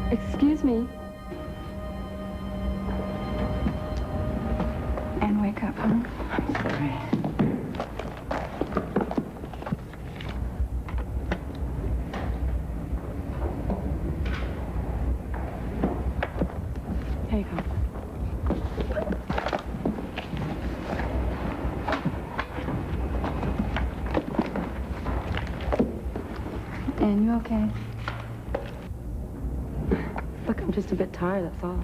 Excuse me. And wake up, huh? I'm sorry. Here you go. Anne, you okay? Look, I'm just a bit tired, that's all.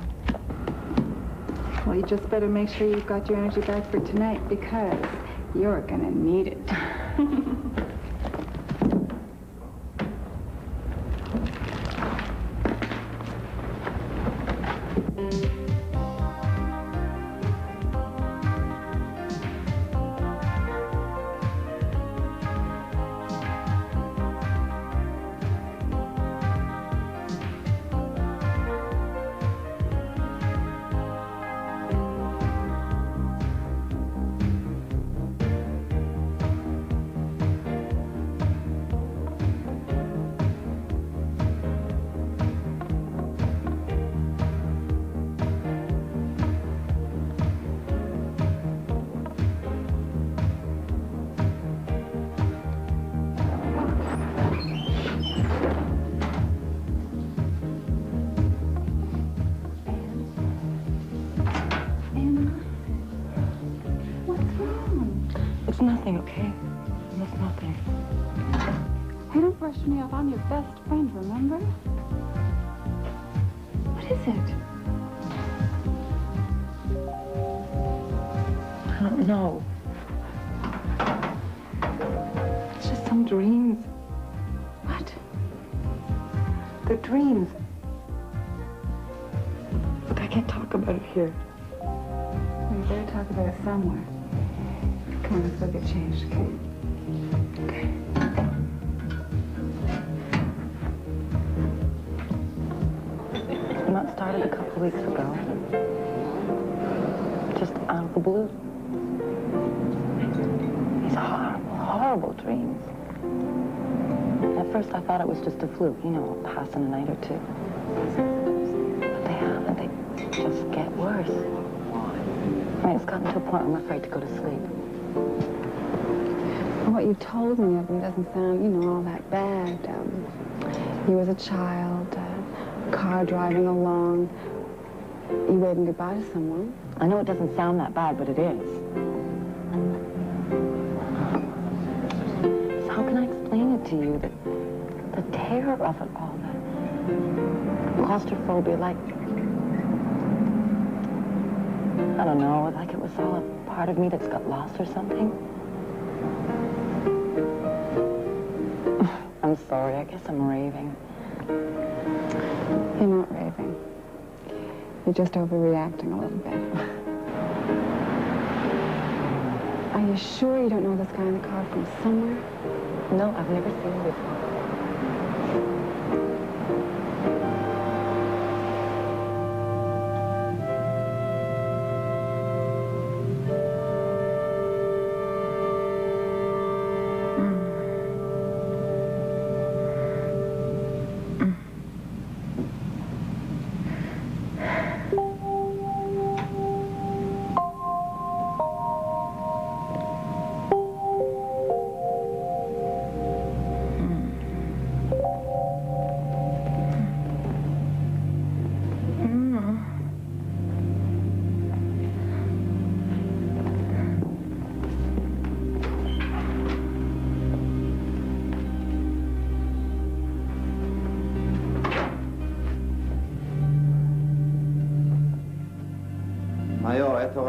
Well, you just better make sure you've got your energy back for tonight because you're gonna need it. Nothing, okay? It's nothing. Hey, don't brush me off. I'm your best friend, remember? What is it? I don't know. It's just some dreams. What? They're dreams. Look, I can't talk about it here. Well, you better talk about it somewhere. Come on, let's go get changed, okay? Okay. And that started a couple weeks ago. Just out of the blue. These horrible, horrible dreams. At first I thought it was just a fluke, you know, passing a night or two. But they haven't. They just get worse. I mean, it's gotten to a point where I'm afraid to go to sleep. What you told me of him doesn't sound, you know, all that bad. He was a child, car driving along. You waving goodbye to someone. I know it doesn't sound that bad, but it is. So how can I explain it to you, that the terror of it all, the claustrophobia, like, I don't know, like it was all a part of me that's got lost or something? I'm sorry, I guess I'm raving. You're not raving. You're just overreacting a little bit. Are you sure you don't know this guy in the car from somewhere? No, I've never seen him before.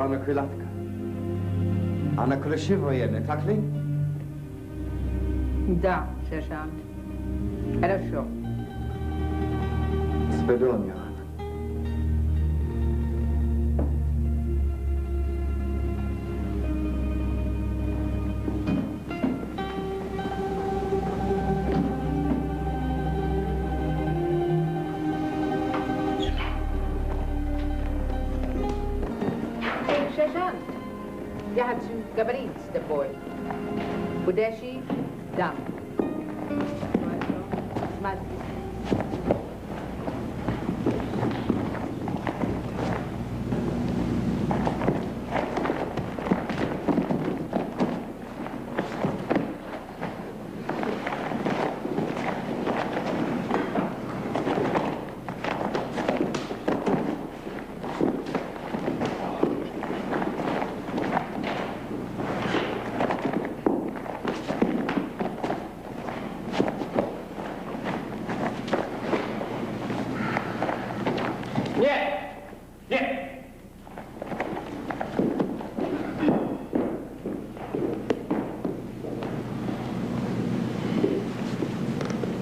Ana Krilatka. Ana Kuleshivaya, так ли? Да, сержант. Хорошо. Свидания. Сержант, я хочу говорить с тобой. Будешь там. Смотри.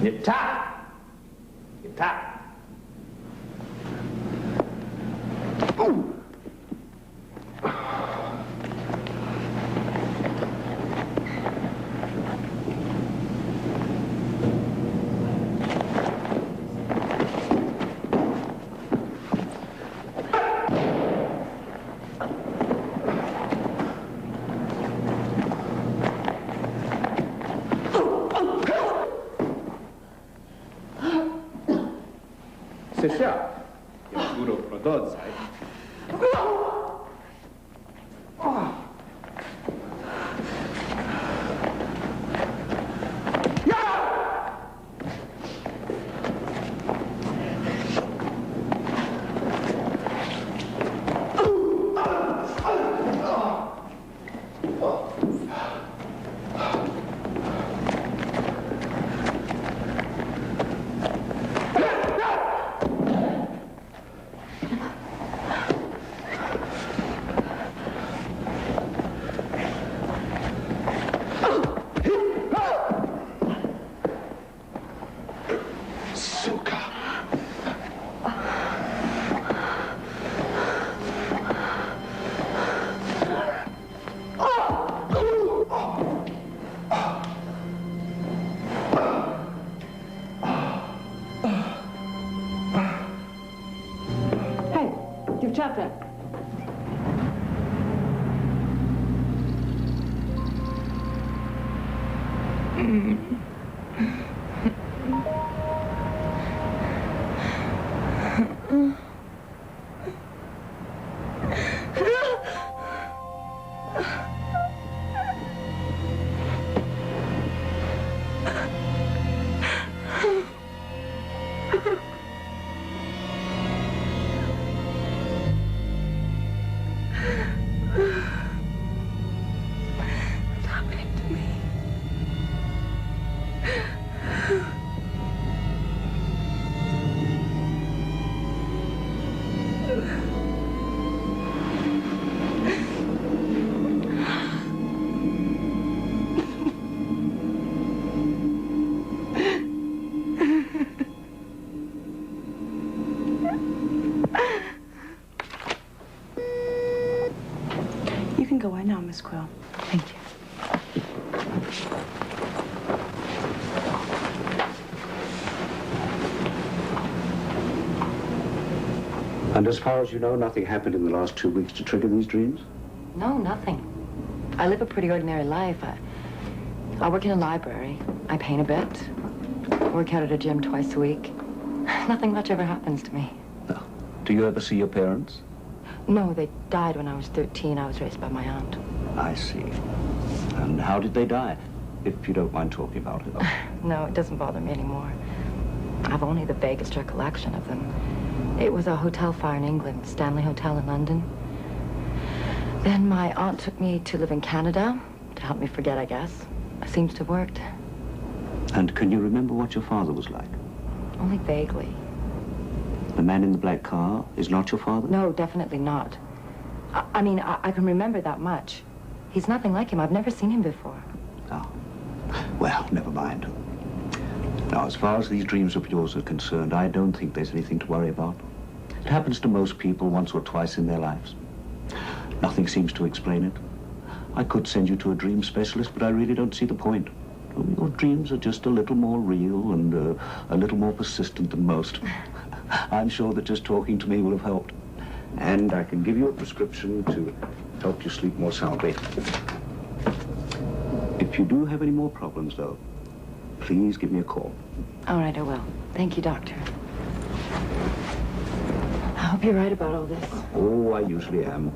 Nita! Nita! Sesha, je puro prodotto, sai? Dziewczata. You can go right now, Miss Quill. Thank you. And as far as you know, nothing happened in the last 2 weeks to trigger these dreams? No, nothing. I live a pretty ordinary life. I work in a library. I paint a bit. Work out at a gym twice a week. Nothing much ever happens to me. No. Do you ever see your parents? No, they died when I was 13. I was raised by my aunt. I see. And how did they die? If you don't mind talking about it. No, it doesn't bother me anymore. I've only the vaguest recollection of them. It was a hotel fire in England, Stanley Hotel in London. Then my aunt took me to live in Canada to help me forget, I guess. It seems to have worked. And can you remember what your father was like? Only vaguely. The man in the black car is not your father? No, definitely not. I mean, I can remember that much. He's nothing like him. I've never seen him before. Oh. Well, never mind. Now, as far as these dreams of yours are concerned, I don't think there's anything to worry about. It happens to most people once or twice in their lives. Nothing seems to explain it. I could send you to a dream specialist, but I really don't see the point. Your dreams are just a little more real and a little more persistent than most. I'm sure that just talking to me will have helped. And I can give you a prescription to help you sleep more soundly. If you do have any more problems, though, please give me a call. All right, I will. Thank you, Doctor. I hope you're right about all this. Oh, I usually am.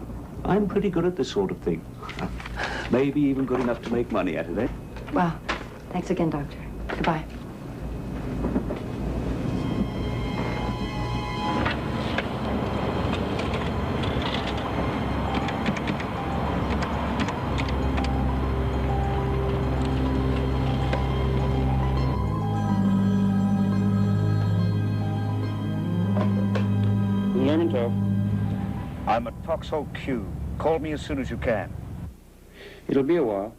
I'm pretty good at this sort of thing. Maybe even good enough to make money at it, eh? Well, thanks again, Doctor. Goodbye. I'm at Foxhole Q. Call me as soon as you can. It'll be a while.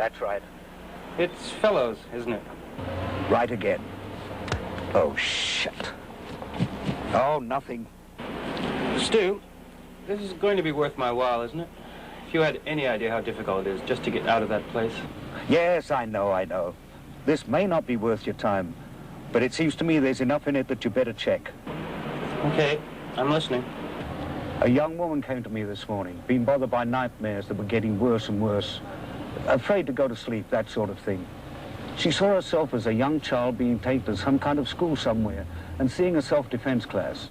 That's right. It's Fellows, isn't it? Right again. Oh, shit. Oh, nothing. Stu, this is going to be worth my while, isn't it? If you had any idea how difficult it is just to get out of that place. Yes, I know. This may not be worth your time, but it seems to me there's enough in it that you better check. Okay, I'm listening. A young woman came to me this morning, being bothered by nightmares that were getting worse and worse. Afraid to go to sleep, that sort of thing. She saw herself as a young child being taken to some kind of school somewhere and seeing a self-defense class.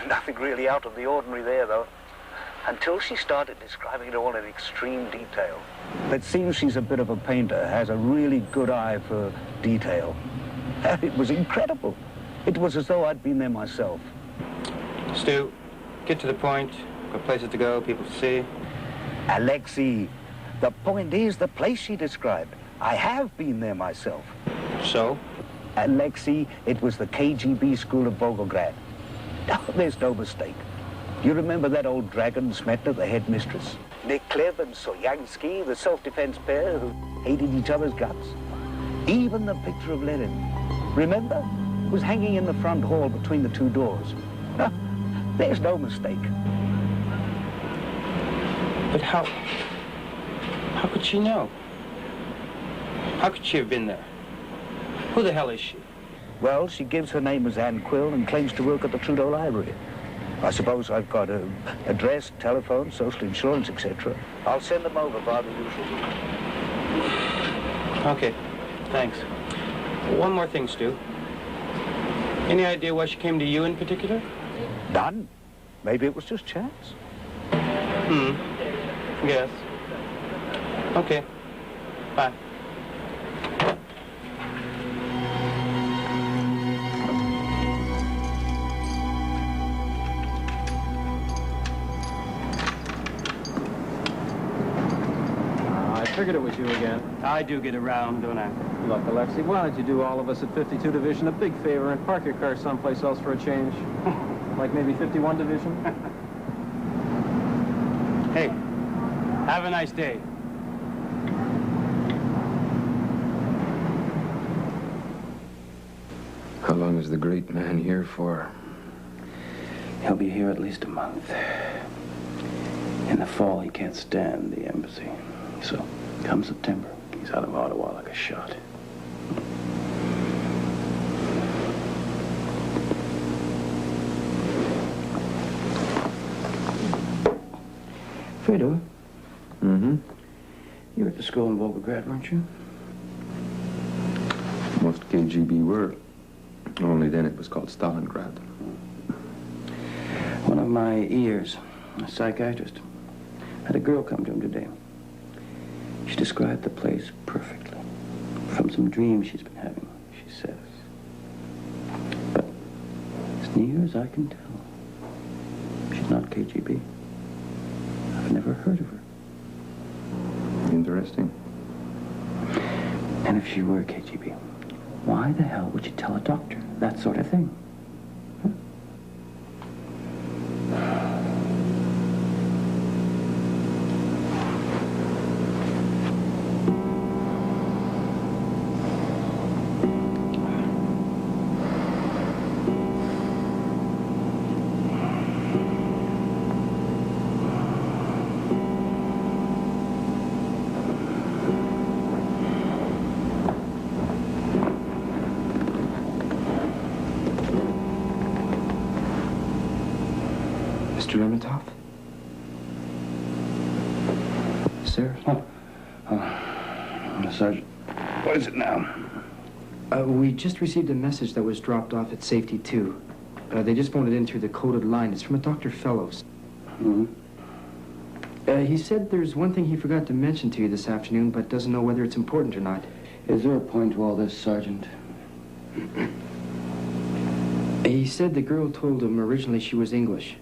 Nothing really out of the ordinary there, though, until she started describing it all in extreme detail. It seems she's a bit of a painter, has a really good eye for detail. It was incredible. It was as though I'd been there myself. Stu, get to the point. Got places to go, people to see. Alexei, the point is the place she described. I have been there myself. So? Alexei, it was the KGB school of Volgograd. Oh, there's no mistake. You remember that old dragon, Smetna, the headmistress? Niklev and Soyansky, the self-defense pair who hated each other's guts? Even the picture of Lenin, remember? Was hanging in the front hall between the two doors. There's no mistake. But how could she know? How could she have been there? Who the hell is she? Well, she gives her name as Anne Quill and claims to work at the Trudeau Library. I suppose I've got her address, telephone, social insurance, etc. I'll send them over by the usual. Okay, thanks. One more thing, Stu. Any idea why she came to you in particular? None. Maybe it was just chance. Yes. Okay. Bye. I figured it was you again. I do get around, don't I? Look, Alexei, why don't you do all of us at 52 Division a big favor and park your car someplace else for a change? Like maybe 51 Division? Hey, have a nice day. How long is the great man here for? He'll be here at least a month. In the fall, he can't stand the embassy. So, come September, he's out of Ottawa like a shot. Fredo? Mm-hmm. You were at the school in Volgograd, weren't you? Most KGB were. Only then it was called Stalingrad. One of my ears, a psychiatrist, had a girl come to him today. She described the place perfectly. From some dreams she's been having, she says. But as near as I can tell, she's not KGB. I've never heard of her. Interesting. And if she were KGB, why the hell would she tell a doctor that sort of thing? Mr. Emmeritus? Sir? Sergeant, what is it now? We just received a message that was dropped off at Safety 2. They just phoned it in through the coded line. It's from a Dr. Fellows. He said there's one thing he forgot to mention to you this afternoon, but doesn't know whether it's important or not. Is there a point to all this, Sergeant? He said the girl told him originally she was English.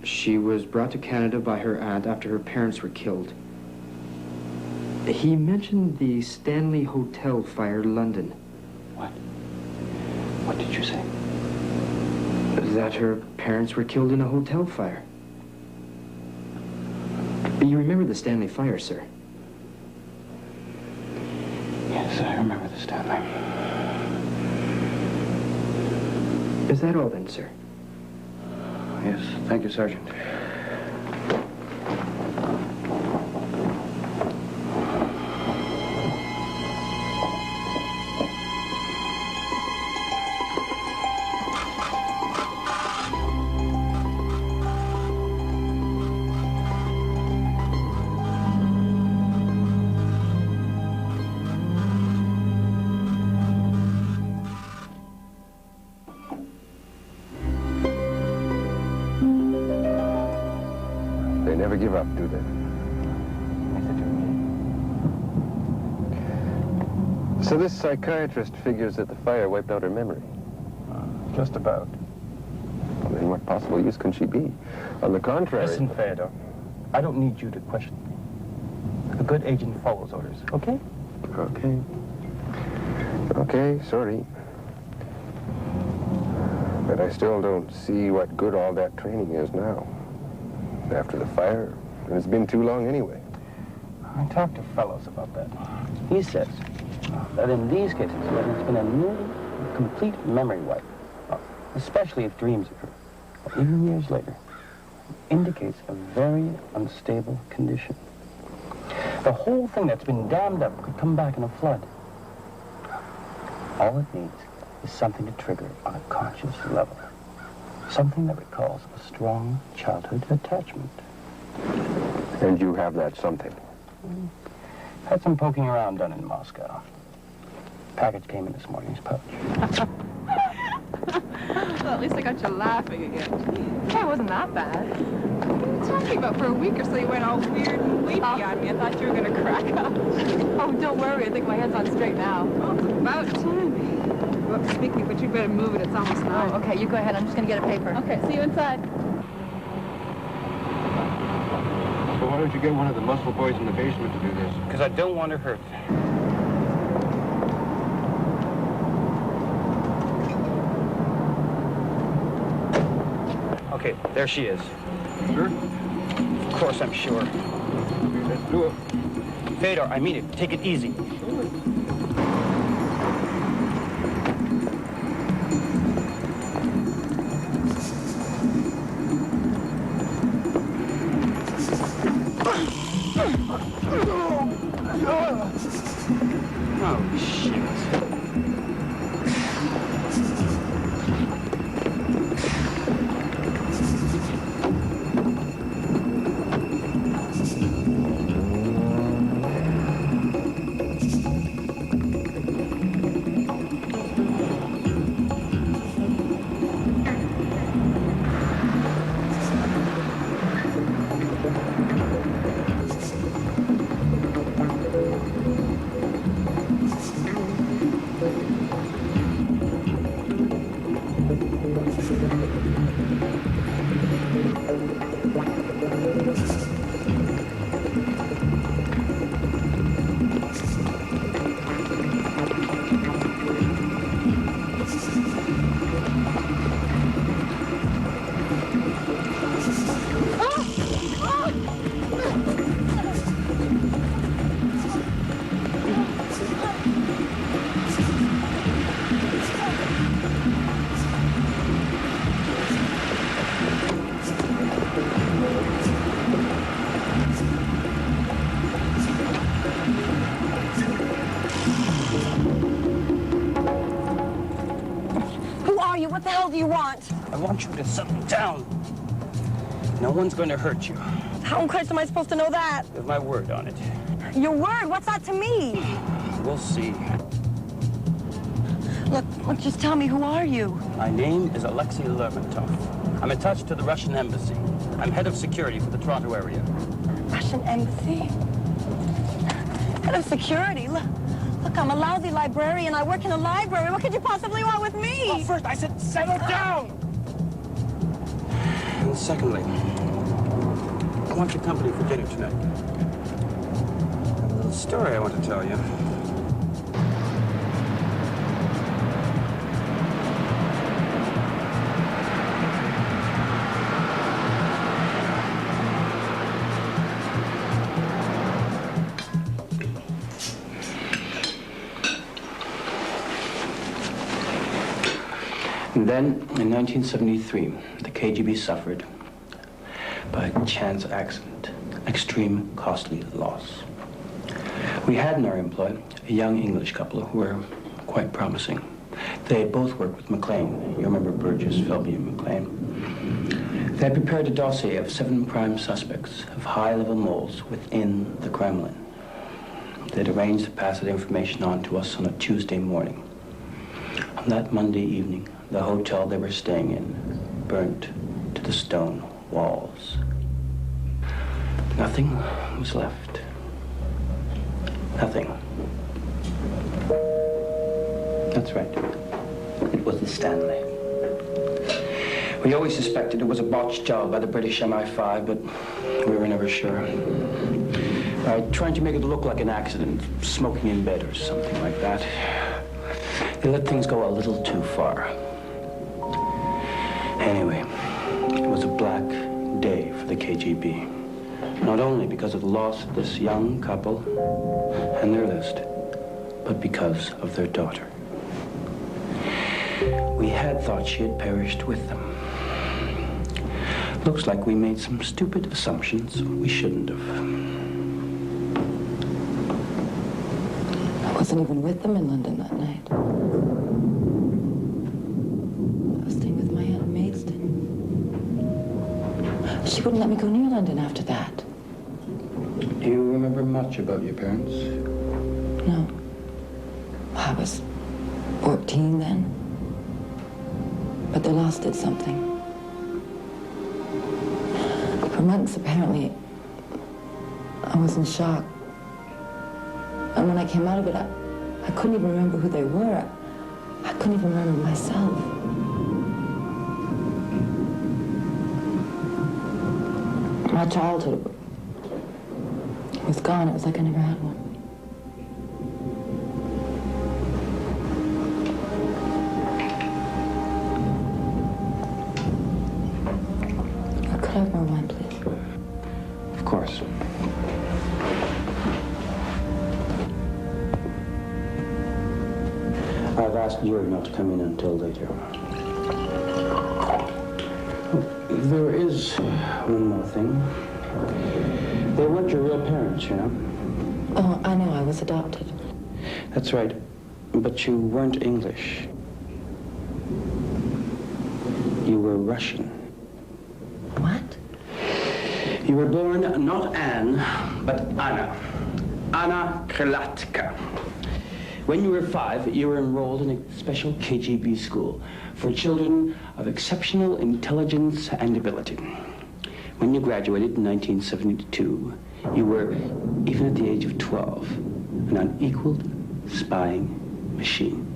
She was brought to Canada by her aunt after her parents were killed. He mentioned the Stanley Hotel fire, London. What? What did you say? That her parents were killed in a hotel fire. You remember the Stanley fire, sir? that all then, sir? Yes, thank you, Sergeant. They never give up, do they? So this psychiatrist figures that the fire wiped out her memory. Just about. Well, then what possible use can she be? On the contrary... Listen, Theodore, I don't need you to question me. A good agent follows orders, okay? Okay. Okay, sorry. But I still don't see what good all that training is now. After the fire, and it's been too long anyway. I talked to Fellows about that. He says that in these cases, when it's been a nearly complete memory wipe, especially if dreams occur, or even years later, indicates a very unstable condition. The whole thing that's been dammed up could come back in a flood. All it needs is something to trigger on a conscious level. Something that recalls a strong childhood attachment. And you have that something? Had some poking around done in Moscow. Package came in this morning's pouch. Well, at least I got you laughing again. Yeah, it wasn't that bad. What are you talking about? For a week or so, you went all weird and weepy on me. I thought you were going to crack up. Oh, don't worry. I think my head's on straight now. Oh, it's about time. Well, speaking, but you better move it. It's almost 9. Oh, okay, you go ahead. I'm just going to get a paper. Okay, see you inside. So why don't you get one of the muscle boys in the basement to do this? Because I don't want to hurt. Okay, there she is. Sure? Of course I'm sure. Let's do it. Fedor, I mean it. Take it easy. Oh, shit. What the hell do you want? I want you to settle down. No one's going to hurt you. How in Christ am I supposed to know that? With my word on it. Your word? What's that to me? We'll see. Look, just tell me, who are you? My name is Alexei Lermontov. I'm attached to the Russian embassy. I'm head of security for the Toronto area. Russian embassy? Head of security? Look, I'm a lousy librarian. I work in a library. What could you possibly want with me? Well, first, I said settle down! And secondly, I want your company for dinner tonight. I have a little story I want to tell you. And then, in 1973, the KGB suffered, by chance accident, extreme costly loss. We had in our employ a young English couple who were quite promising. They both worked with McLean. You remember Burgess, Philby, and McLean. They had prepared a dossier of 7 prime suspects of high-level moles within the Kremlin. They'd arranged to pass that information on to us on a Tuesday morning. On that Monday evening, the hotel they were staying in burnt to the stone walls. Nothing was left. Nothing. That's right. It was the Stanley. We always suspected it was a botched job by the British MI5, but we were never sure. Trying to make it look like an accident, smoking in bed or something like that. They let things go a little too far. Anyway, it was a black day for the KGB. Not only because of the loss of this young couple and their list, but because of their daughter. We had thought she had perished with them. Looks like we made some stupid assumptions we shouldn't have. I wasn't even with them in London that night. I was staying with my aunt in Maidstone. She wouldn't let me go near London after that. Do you remember much about your parents? No. I was 14 then. But their loss did something. For months, apparently, I was in shock. And when I came out of it, I couldn't even remember who they were. I couldn't even remember myself. My childhood was gone. It was like I never had one. Could I have more wine, please? Of course. I've asked Yuri not to come in until later. There is one more thing. They weren't your real parents, you know. Oh, I know. I was adopted. That's right. But you weren't English. You were Russian. What? You were born not Anne, but Anna. Anna Kralatka. When you were 5, you were enrolled in a special KGB school for children of exceptional intelligence and ability. When you graduated in 1972, you were, even at the age of 12, an unequaled spying machine.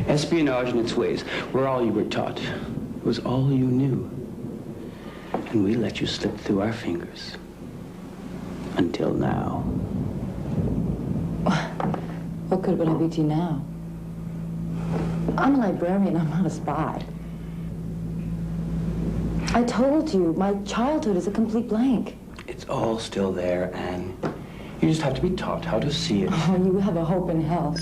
Espionage in its ways were all you were taught. It was all you knew. And we let you slip through our fingers. Until now. What good would I be to you now? I'm a librarian, I'm not a spy. I told you, my childhood is a complete blank. It's all still there, Anne. You just have to be taught how to see it. Oh, you have a hope in hell.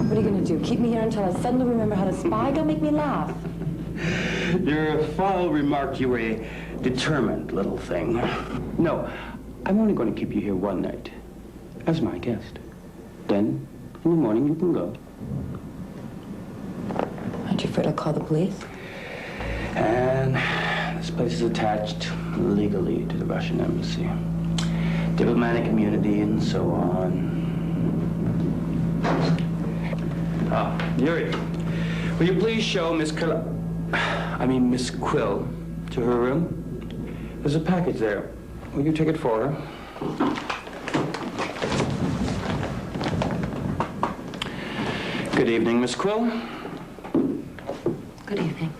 What are you gonna do? Keep me here until I suddenly remember how to spy? Don't make me laugh. Your file remarked you were a determined little thing. No, I'm only going to keep you here one night, as my guest. Then, in the morning, you can go. Aren't you afraid I'll call the police? And this place is attached legally to the Russian embassy. Diplomatic immunity and so on. Ah, Yuri, will you please show Miss Quill to her room? There's a package there. Will you take it for her? Good evening, Miss Quill. Good evening.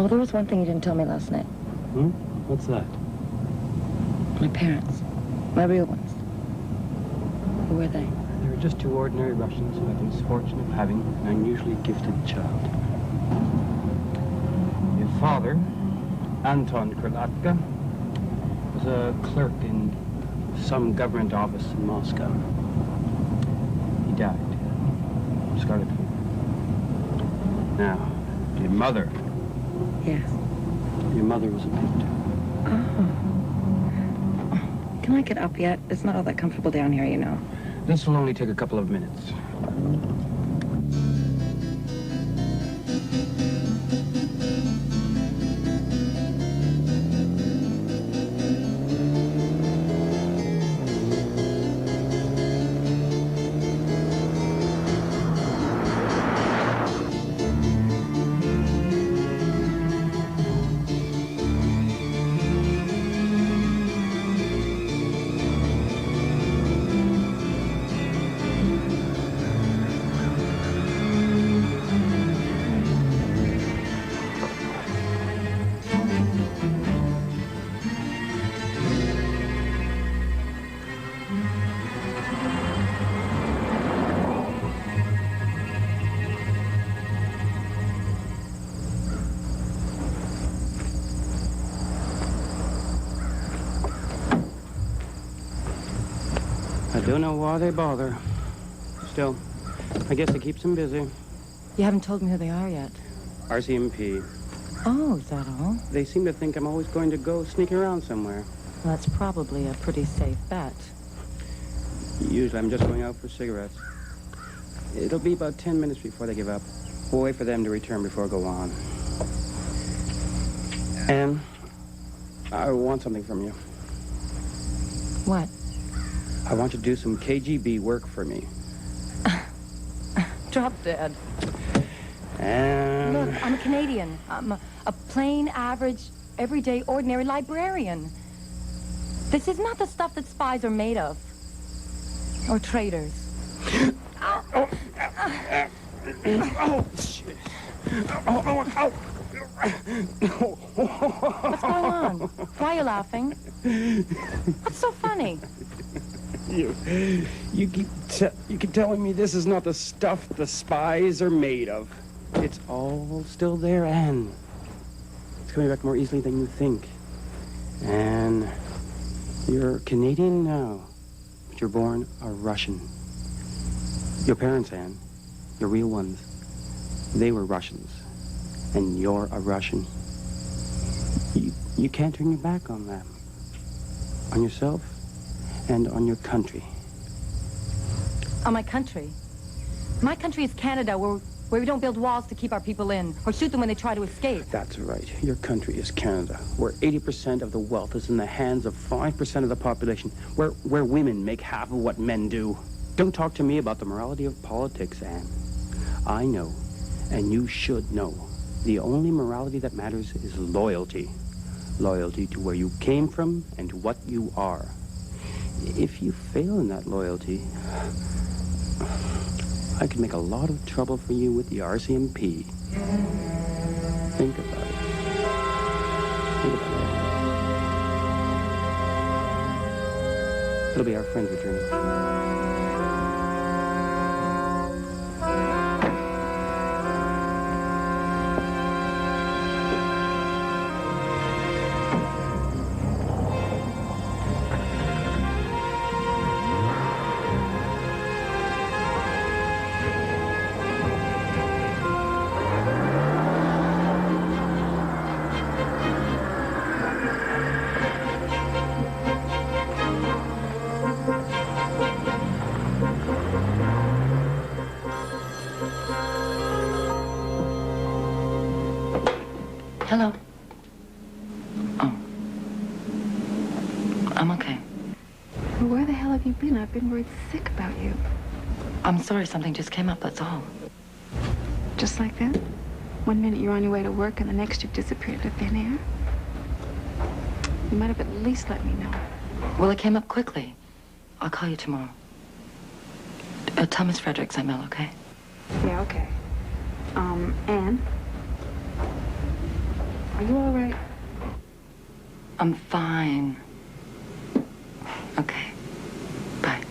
Oh, there was one thing you didn't tell me last night. Hmm? What's that? My parents. My real ones. Who were they? They were just two ordinary Russians who had the misfortune of having an unusually gifted child. Your father, Anton Kralatka, was a clerk in some government office in Moscow. He died. Scarlet fever. Now, your mother. Yes. Your mother was a painter. Oh. Can I get up yet? It's not all that comfortable down here, you know. This will only take a couple of minutes. I don't know why they bother. Still, I guess it keeps them busy. You haven't told me who they are yet. RCMP. Oh, is that all? They seem to think I'm always going to go sneaking around somewhere. Well, that's probably a pretty safe bet. Usually I'm just going out for cigarettes. It'll be about 10 minutes before they give up. We'll wait for them to return before I go on. And I want something from you. What? I want you to do some KGB work for me. Drop dead. And... Look, I'm a Canadian. I'm a plain, average, everyday, ordinary librarian. This is not the stuff that spies are made of. Or traitors. Oh, shit. What's going on? Why are you laughing? What's so funny? You keep telling me this is not the stuff the spies are made of. It's all still there, Anne. It's coming back more easily than you think. And you're Canadian now, but you're born a Russian. Your parents, Anne, your real ones, they were Russians, and you're a Russian. You can't turn your back on them, on yourself, and on your country. On my country? My country is Canada, where we don't build walls to keep our people in, or shoot them when they try to escape. That's right. Your country is Canada, where 80% of the wealth is in the hands of 5% of the population, where women make half of what men do. Don't talk to me about the morality of politics, Anne. I know, and you should know, the only morality that matters is loyalty. Loyalty to where you came from and to what you are. If you fail in that loyalty, I could make a lot of trouble for you with the RCMP. Think about it. Think about it. It'll be our friend returning. Hello. Oh. I'm okay. Well, where the hell have you been? I've been worried sick about you. I'm sorry, something just came up, that's all. Just like that? One minute you're on your way to work, and the next you've disappeared into thin air? You might have at least let me know. Well, it came up quickly. I'll call you tomorrow. Tell Miss Fredericks I'm ill, okay? Yeah, okay. Anne? Are you all right? I'm fine. Okay. Bye.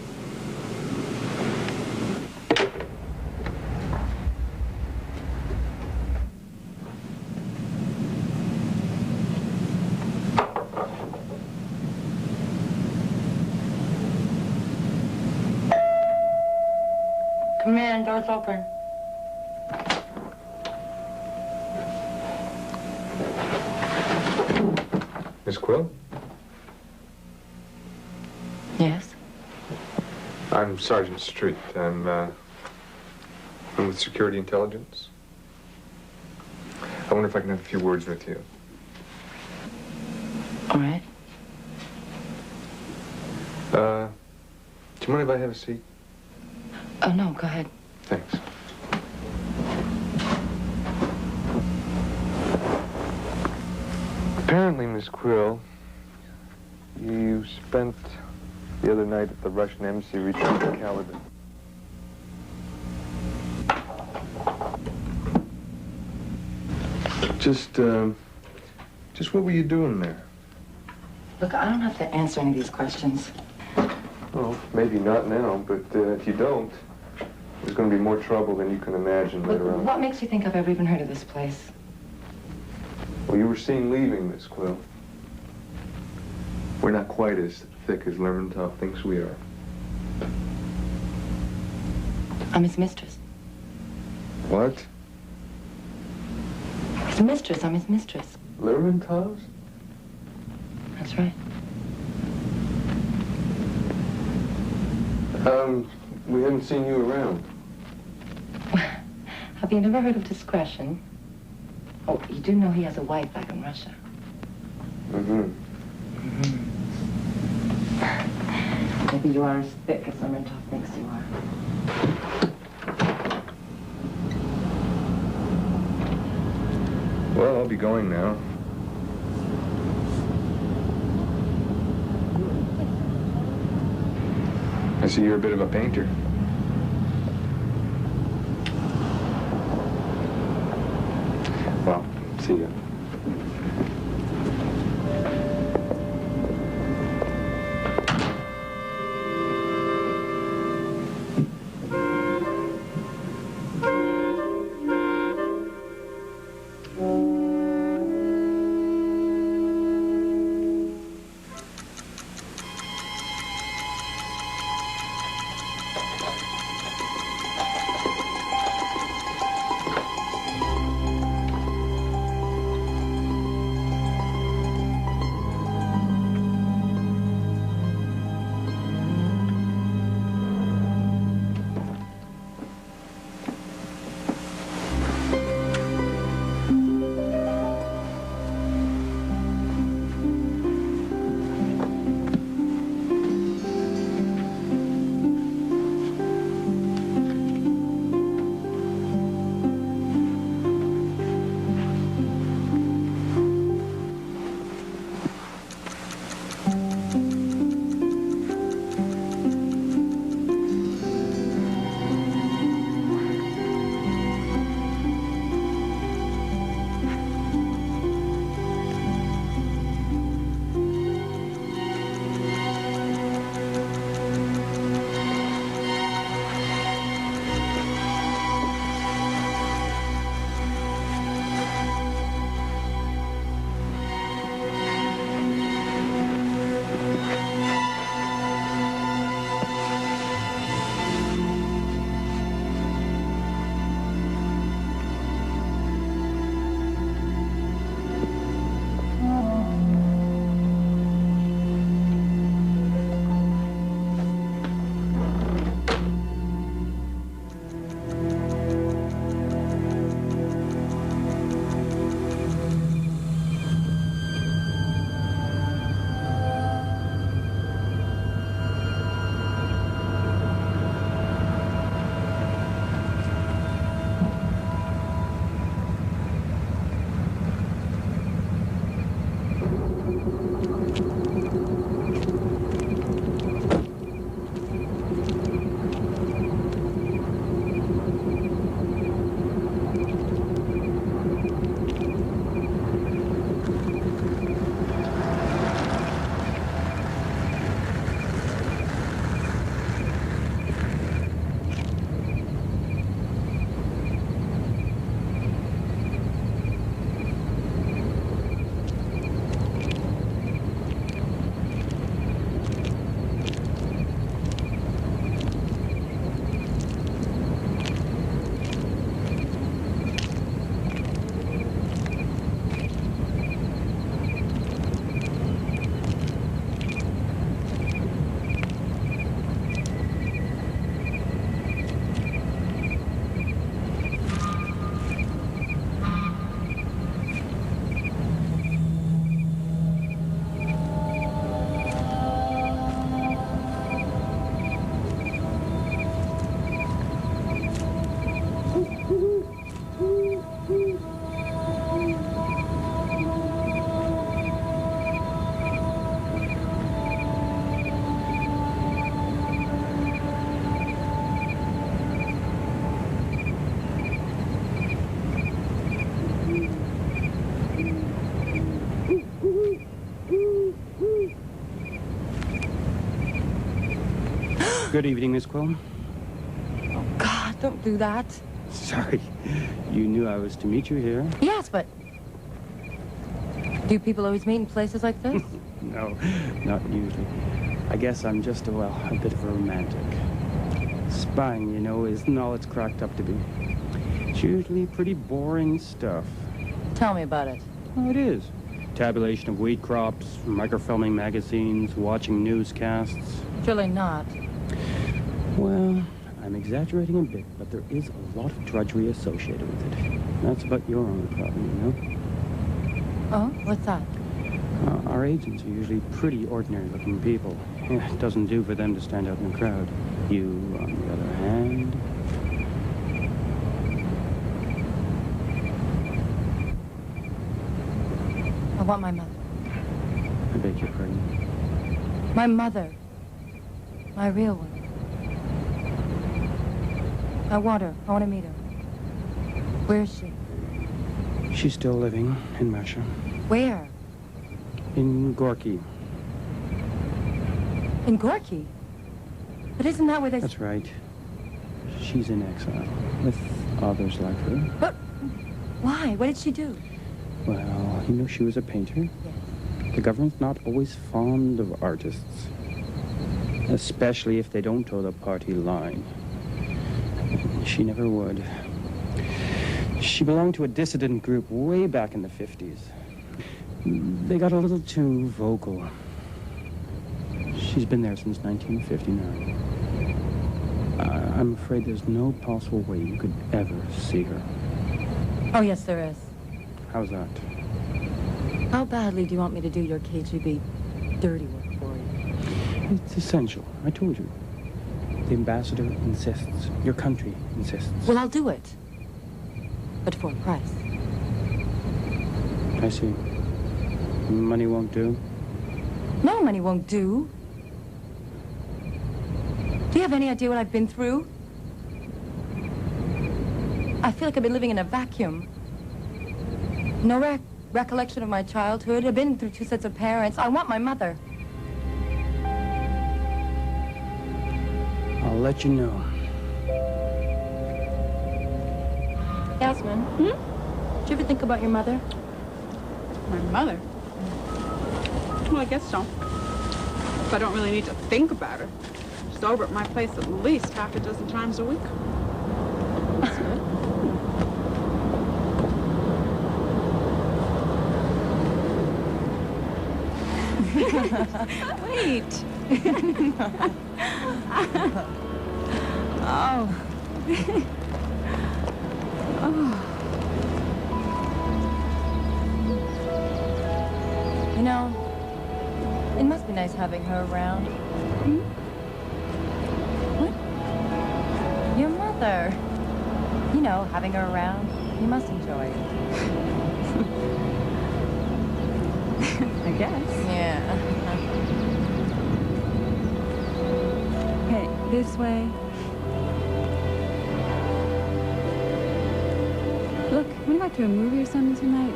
Come in, door's open. Miss Quill? Yes? I'm Sergeant Street. I'm with Security Intelligence. I wonder if I can have a few words with you. All right. Do you mind if I have a seat? Oh, no, go ahead. Thanks. Apparently, Miss Quill, you spent the other night at the Russian embassy returning to Canada. Just what were you doing there? Look, I don't have to answer any of these questions. Well, maybe not now, but if you don't, there's going to be more trouble than you can imagine Look, later on. what makes you think I've ever even heard of this place? Well, you were seen leaving, Miss Quill. We're not quite as thick as Lermontov thinks we are. I'm his mistress. What? His mistress, I'm his mistress. Lermontov's? That's right. We haven't seen you around. Have you never heard of discretion? Oh, you do know he has a wife back in Russia. Mm-hmm. Maybe you are as thick as Lermontov thinks you are. Well, I'll be going now. I see you're a bit of a painter. Well, see ya. Good evening, Miss Quill. Oh, God, don't do that. Sorry. You knew I was to meet you here? Yes, but... Do people always meet in places like this? No, not usually. I guess I'm just, well, a bit of a romantic. Spying, you know, isn't all it's cracked up to be. It's usually pretty boring stuff. Tell me about it. Oh, it is. Tabulation of wheat crops, microfilming magazines, watching newscasts. Surely not. Well, I'm exaggerating a bit, but there is a lot of drudgery associated with it. That's about your own problem, you know? Oh, what's that? Our agents are usually pretty ordinary-looking people. It doesn't do for them to stand out in a crowd. You, on the other hand... I want my mother. I beg your pardon? My mother. My real one. I want her. I want to meet her. Where is she? She's still living in Russia. Where? In Gorky. In Gorky? But isn't that where they... That's right. She's in exile, with others like her. But why? What did she do? Well, you know she was a painter. Yes. The government's not always fond of artists. Especially if they don't toe the party line. She never would. She belonged to a dissident group way back in the 50s. They got a little too vocal. She's been there since 1959. I'm afraid there's no possible way you could ever see her. Oh, yes, there is. How's that? How badly do you want me to do your KGB dirty work for you? It's essential. I told you. The ambassador insists. Your country insists. Well, I'll do it. But for a price. I see. Money won't do? No, money won't do. Do you have any idea what I've been through? I feel like I've been living in a vacuum. No recollection of my childhood. I've been through 2 sets of parents. I want my mother. I'll let you know. Yasmin, did you ever think about your mother? My mother? Well, I guess so. But I don't really need to think about her. She's over at my place at least half a dozen times a week. That's good. Wait. Oh. Oh. You know, it must be nice having her around. Hmm? What? Your mother. You know, having her around. You must enjoy it. I guess. Yeah. Hey, this way. Look, we might go to a movie or something tonight.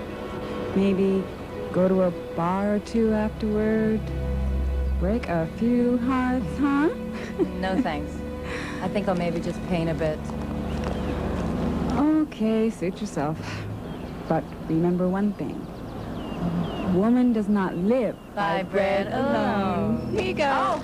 Maybe go to a bar or two afterward. Break a few hearts, huh? No, thanks. I think I'll maybe just paint a bit. Okay, suit yourself. But remember one thing. A woman does not live by bread alone. Here you go.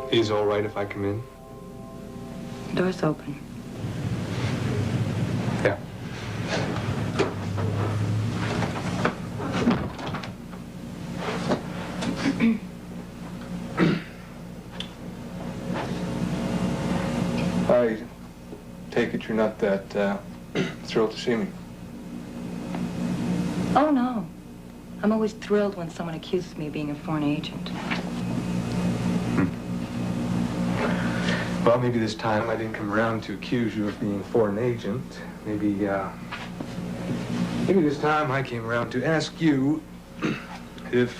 Is all right if I come in? Door's open. Yeah. I take it you're not that thrilled to see me. Oh, no. I'm always thrilled when someone accuses me of being a foreign agent. Well, maybe this time I didn't come around to accuse you of being a foreign agent. Maybe this time I came around to ask you if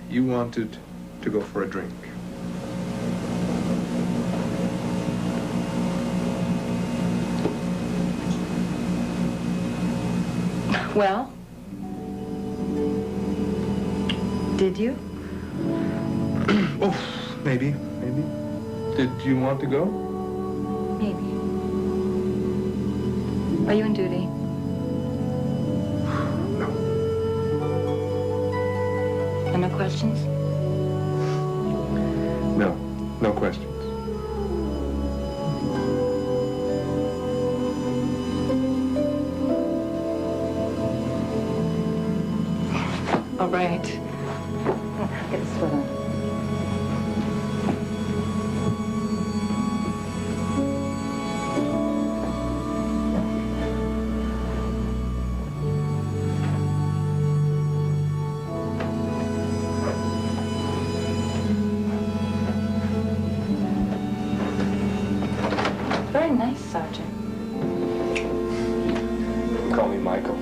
you wanted to go for a drink. Well? Did you? Oh, maybe. Did you want to go? Maybe. Are you on duty? No. And no questions? No questions. All right. Get a sweat on. Very nice, Sergeant. Call me Michael.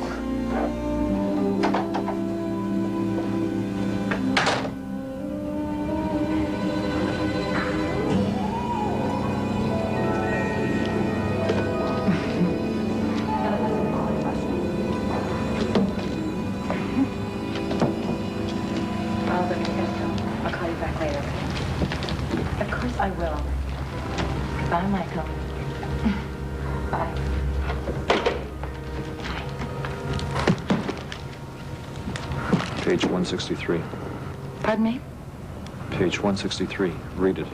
I'll call you back later. Of course I will. Bye, Michael. Bye. Page 163. Pardon me? Page 163. Read it.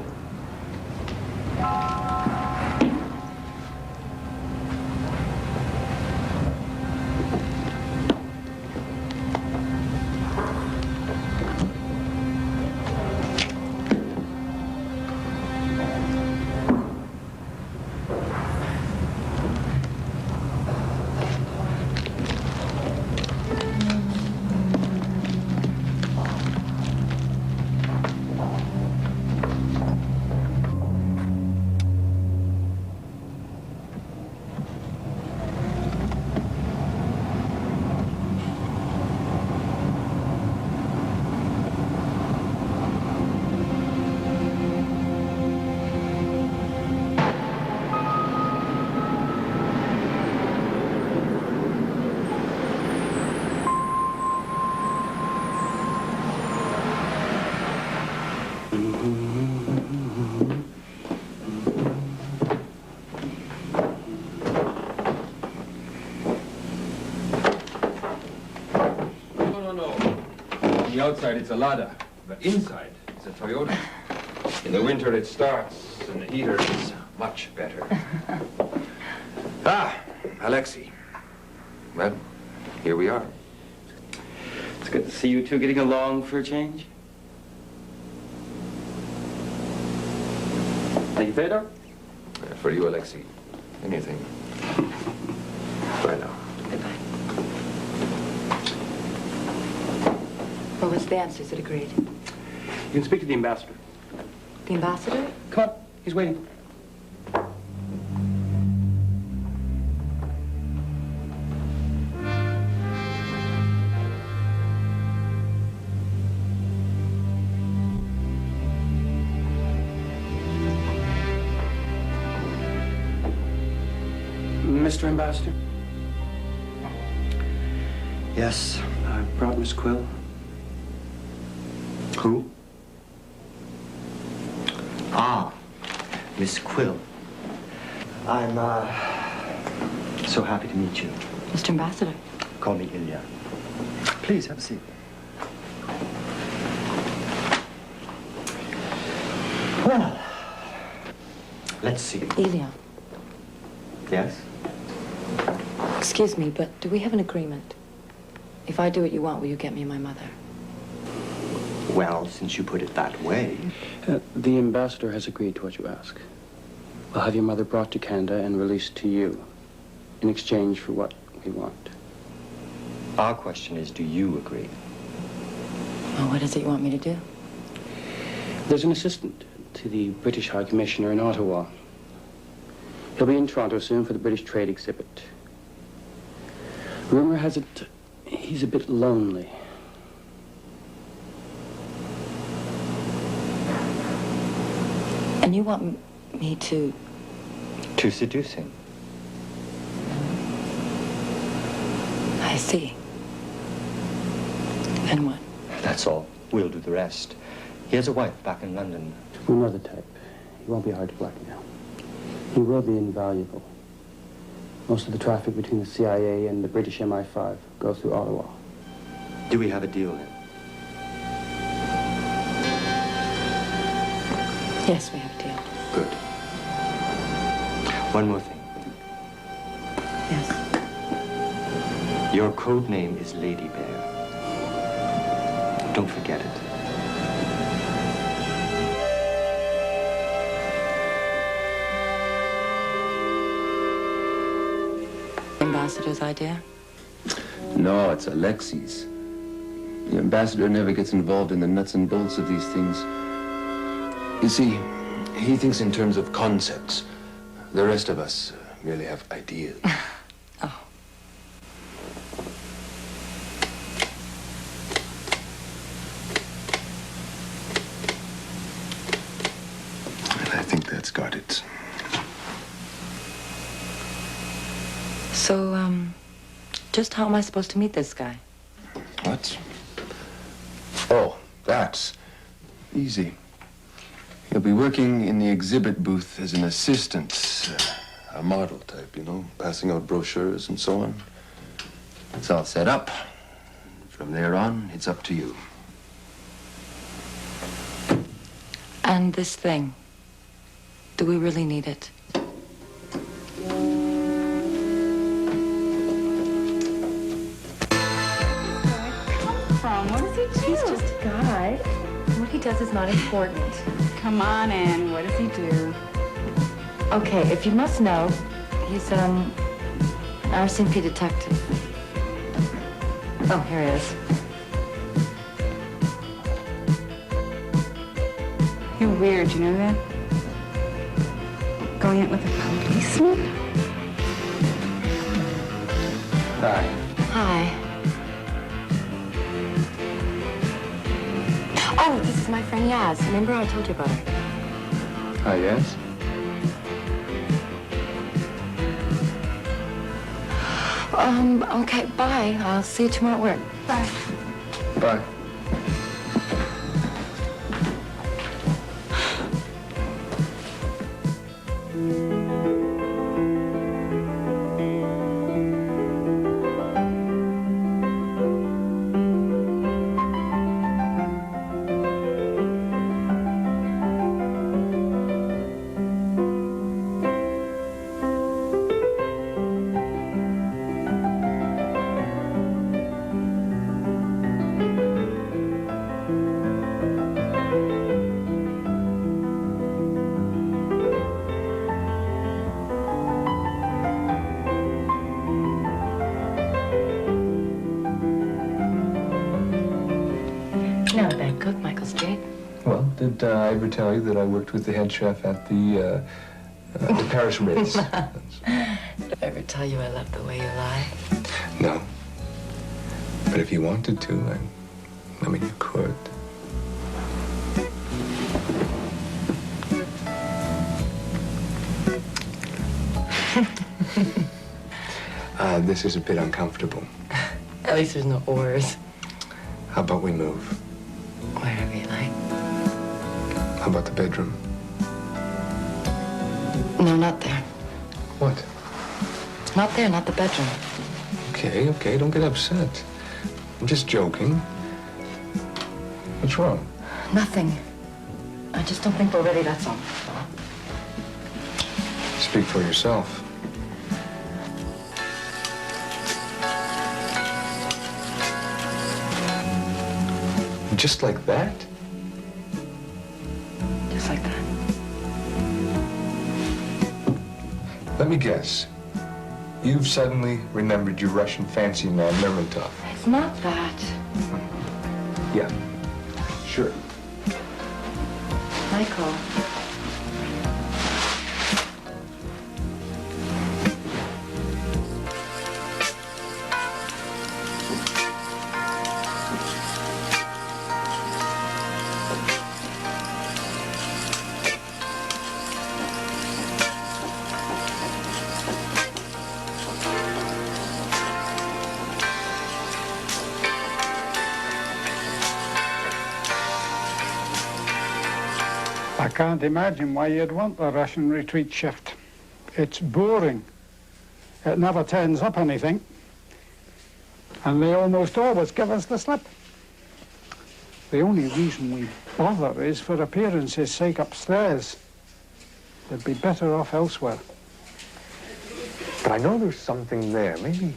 Outside it's a Lada, but inside it's a Toyota. In the winter it starts, and the heater is much better. Alexei. Well, here we are. It's good to see you two getting along for a change. Thank you, Fedor. For you, Alexei, anything. Bye now. Well, what's the answer? Is it agreed? You can speak to the ambassador. The ambassador? Come on, he's waiting. Mr. Ambassador? Yes? I brought Miss Quill. Who? Ah, Miss Quill. I'm, so happy to meet you. Mr. Ambassador. Call me Ilya. Please, have a seat. Well, let's see. Ilya. Yes? Excuse me, but do we have an agreement? If I do what you want, will you get me my mother? Well, since you put it that way. The ambassador has agreed to what you ask. We'll have your mother brought to Canada and released to you in exchange for what we want. Our question is, do you agree? Well, what is it you want me to do? There's an assistant to the British High Commissioner in Ottawa. He'll be in Toronto soon for the British Trade Exhibit. Rumor has it he's a bit lonely. And you want me to... To seduce him. I see. And what? That's all. We'll do the rest. He has a wife back in London. Another type. He won't be hard to blackmail. He will be invaluable. Most of the traffic between the CIA and the British MI5 goes through Ottawa. Do we have a deal then? Yes, we have a deal. Good. One more thing. Yes. Your code name is Ladybear. Don't forget it. Ambassador's idea? No, it's Alexi's. The ambassador never gets involved in the nuts and bolts of these things. You see, he thinks in terms of concepts. The rest of us merely have ideas. Oh. And I think that's got it. So, just how am I supposed to meet this guy? What? Oh, that's easy. He'll be working in the exhibit booth as an assistant, a model type, you know, passing out brochures and so on. It's all set up. From there on, it's up to you. And this thing, do we really need it? What does he do? He's just a guy. What he does is not important. Come on, Anne. What does he do? Okay, if you must know, he's an RCMP detective. Oh, here he is. You're weird, you know that? Going out with a policeman? Hi. Hi. Oh, this is my friend Yaz. Remember I told you about her? Hi, yes? Okay, bye. I'll see you tomorrow at work. Bye. Bye. Not a bad cook, Michael Street. Well, did I ever tell you that I worked with the head chef at the Paris Ritz? Did I ever tell you I love the way you lie? No. But if you wanted to, I mean, you could. This is a bit uncomfortable. At least there's no oars. How about we move? Wherever you like. How about the bedroom? No, not there. What? Not there, not the bedroom. Okay, don't get upset. I'm just joking. What's wrong? Nothing. I just don't think we're ready, that's all. Speak for yourself. Just like that? Just like that. Let me guess. You've suddenly remembered your Russian fancy man, Lermontov. It's not that. Yeah, sure. Michael. I can't imagine why you'd want the Russian retreat shift. It's boring. It never turns up anything. And they almost always give us the slip. The only reason we bother is for appearance's sake upstairs. They'd be better off elsewhere. But I know there's something there. Maybe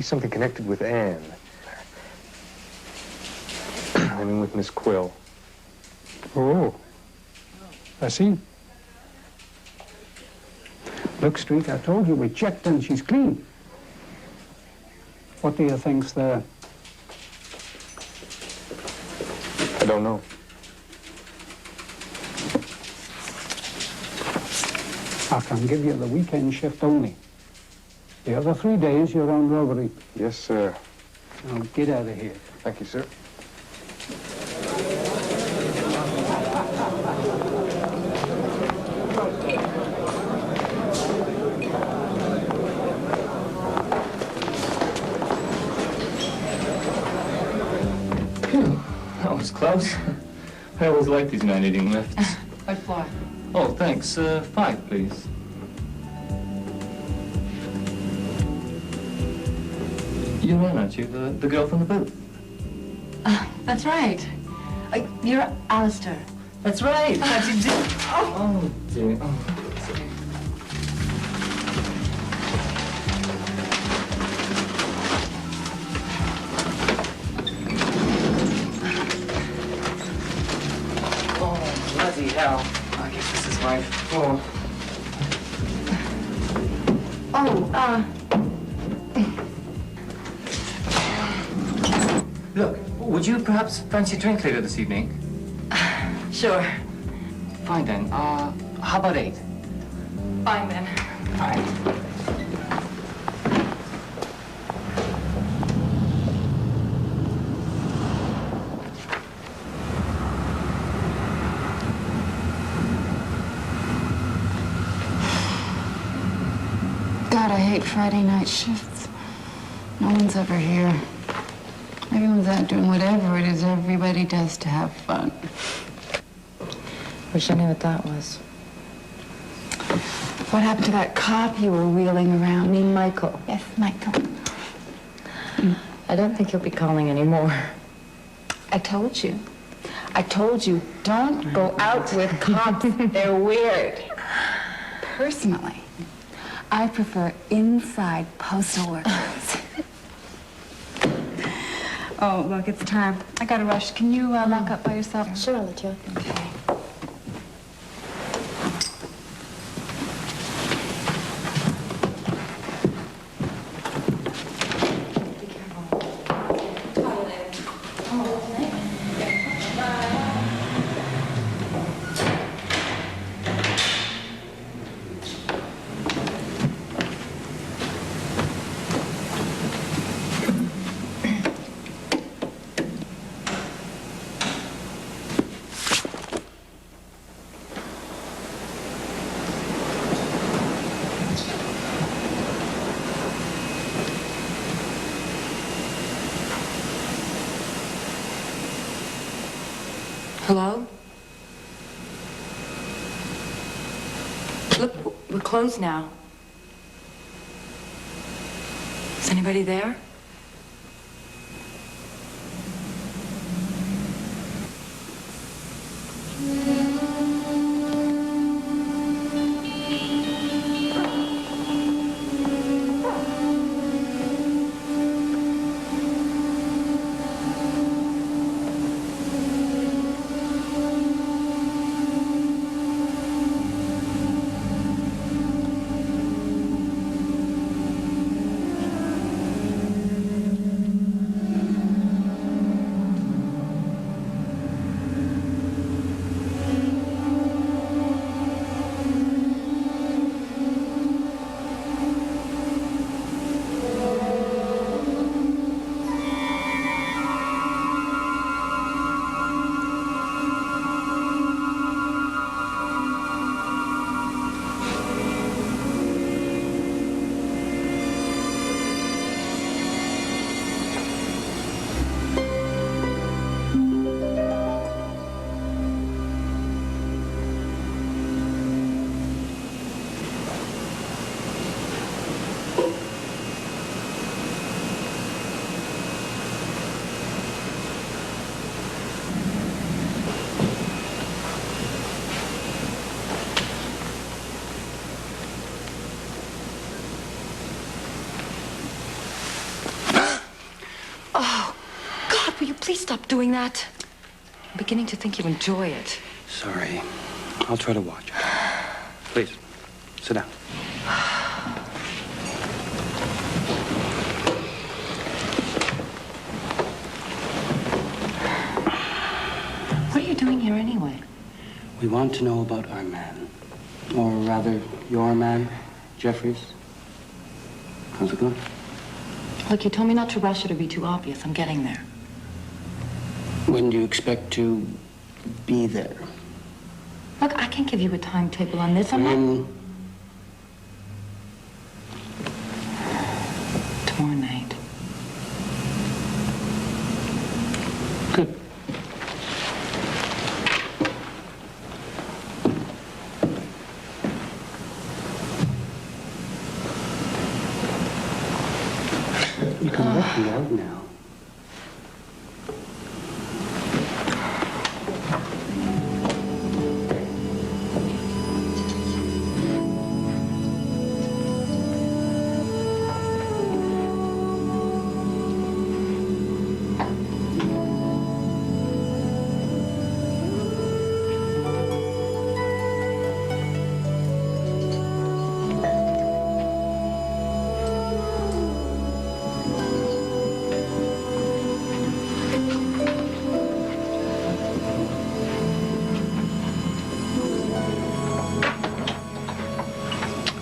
something connected with Anne. I mean, with Miss Quill. Oh, I see. Look, Street, I told you we checked and she's clean. What do you think's there? I don't know. I can give you the weekend shift only. The other 3 days you're on robbery. Yes, sir. Now get out of here. Thank you, sir. That was close. I always like these man-eating lifts. What floor? Oh, thanks. 5, please. You're Anne, aren't you? The girl from the booth? That's right. You're Alistair. That's right. How'd you do? Oh, dear. Oh. Bloody hell. I guess this is my floor. Look, would you perhaps fancy a drink later this evening? Sure. Fine then. How about 8? Fine then. Fine. God, I hate Friday night shifts. No one's ever here. Everyone's out doing whatever it is everybody does to have fun. Wish I knew what that was. What happened to that cop you were wheeling around? I mean, Michael. Yes, Michael. I don't think he'll be calling anymore. I told you. I told you, don't go out with cops. They're weird. Personally, I prefer inside postal workers. Oh, look, it's time. I gotta rush. Can you lock up by yourself? Sure, I'll let you. Okay. Hello? Look, we're closed now. Is anybody there? stop doing that? I'm beginning to think you enjoy it. Sorry. I'll try to watch it. Please, sit down. What are you doing here anyway? We want to know about our man. Or rather, your man, Jeffries. How's it going? Look, you told me not to rush it or be too obvious. I'm getting there. When do you expect to be there? Look, I can't give you a timetable on this. I'm not... Tomorrow night. Good. You can let me out now.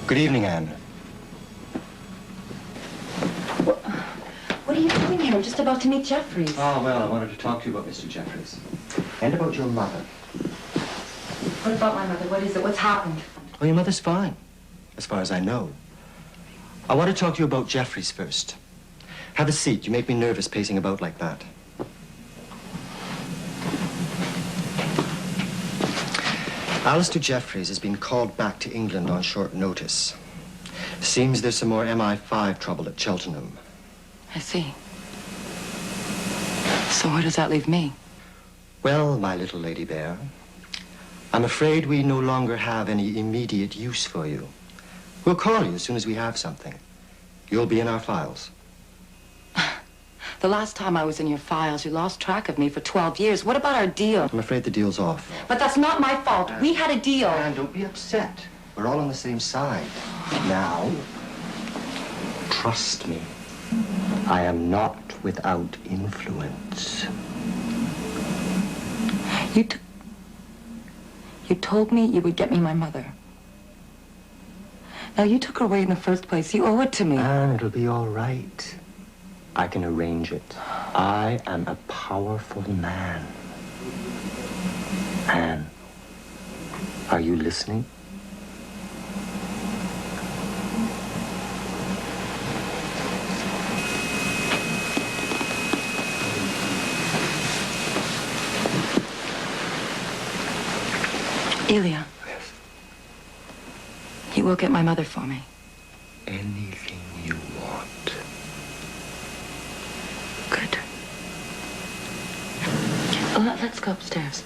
Good evening, Anne. What are you doing here? I'm just about to meet Jeffries. Oh, well, I wanted to talk to you about Mr. Jeffries. And about your mother. What about my mother? What is it? What's happened? Oh, your mother's fine, as far as I know. I want to talk to you about Jeffries first. Have a seat. You make me nervous pacing about like that. Alistair Jeffries has been called back to England on short notice. Seems there's some more MI5 trouble at Cheltenham. I see. So where does that leave me? Well, my little Ladybear, I'm afraid we no longer have any immediate use for you. We'll call you as soon as we have something. You'll be in our files. The last time I was in your files, you lost track of me for 12 years. What about our deal? I'm afraid the deal's off. But that's not my fault. We had a deal. Anne, don't be upset. We're all on the same side. Now, trust me. I am not without influence. You told me you would get me my mother. Now, you took her away in the first place. You owe it to me. Anne, it'll be all right. I can arrange it. I am a powerful man. Anne, are you listening? Ilya. Yes. You will get my mother for me. Anything you want. Good. Let's go upstairs.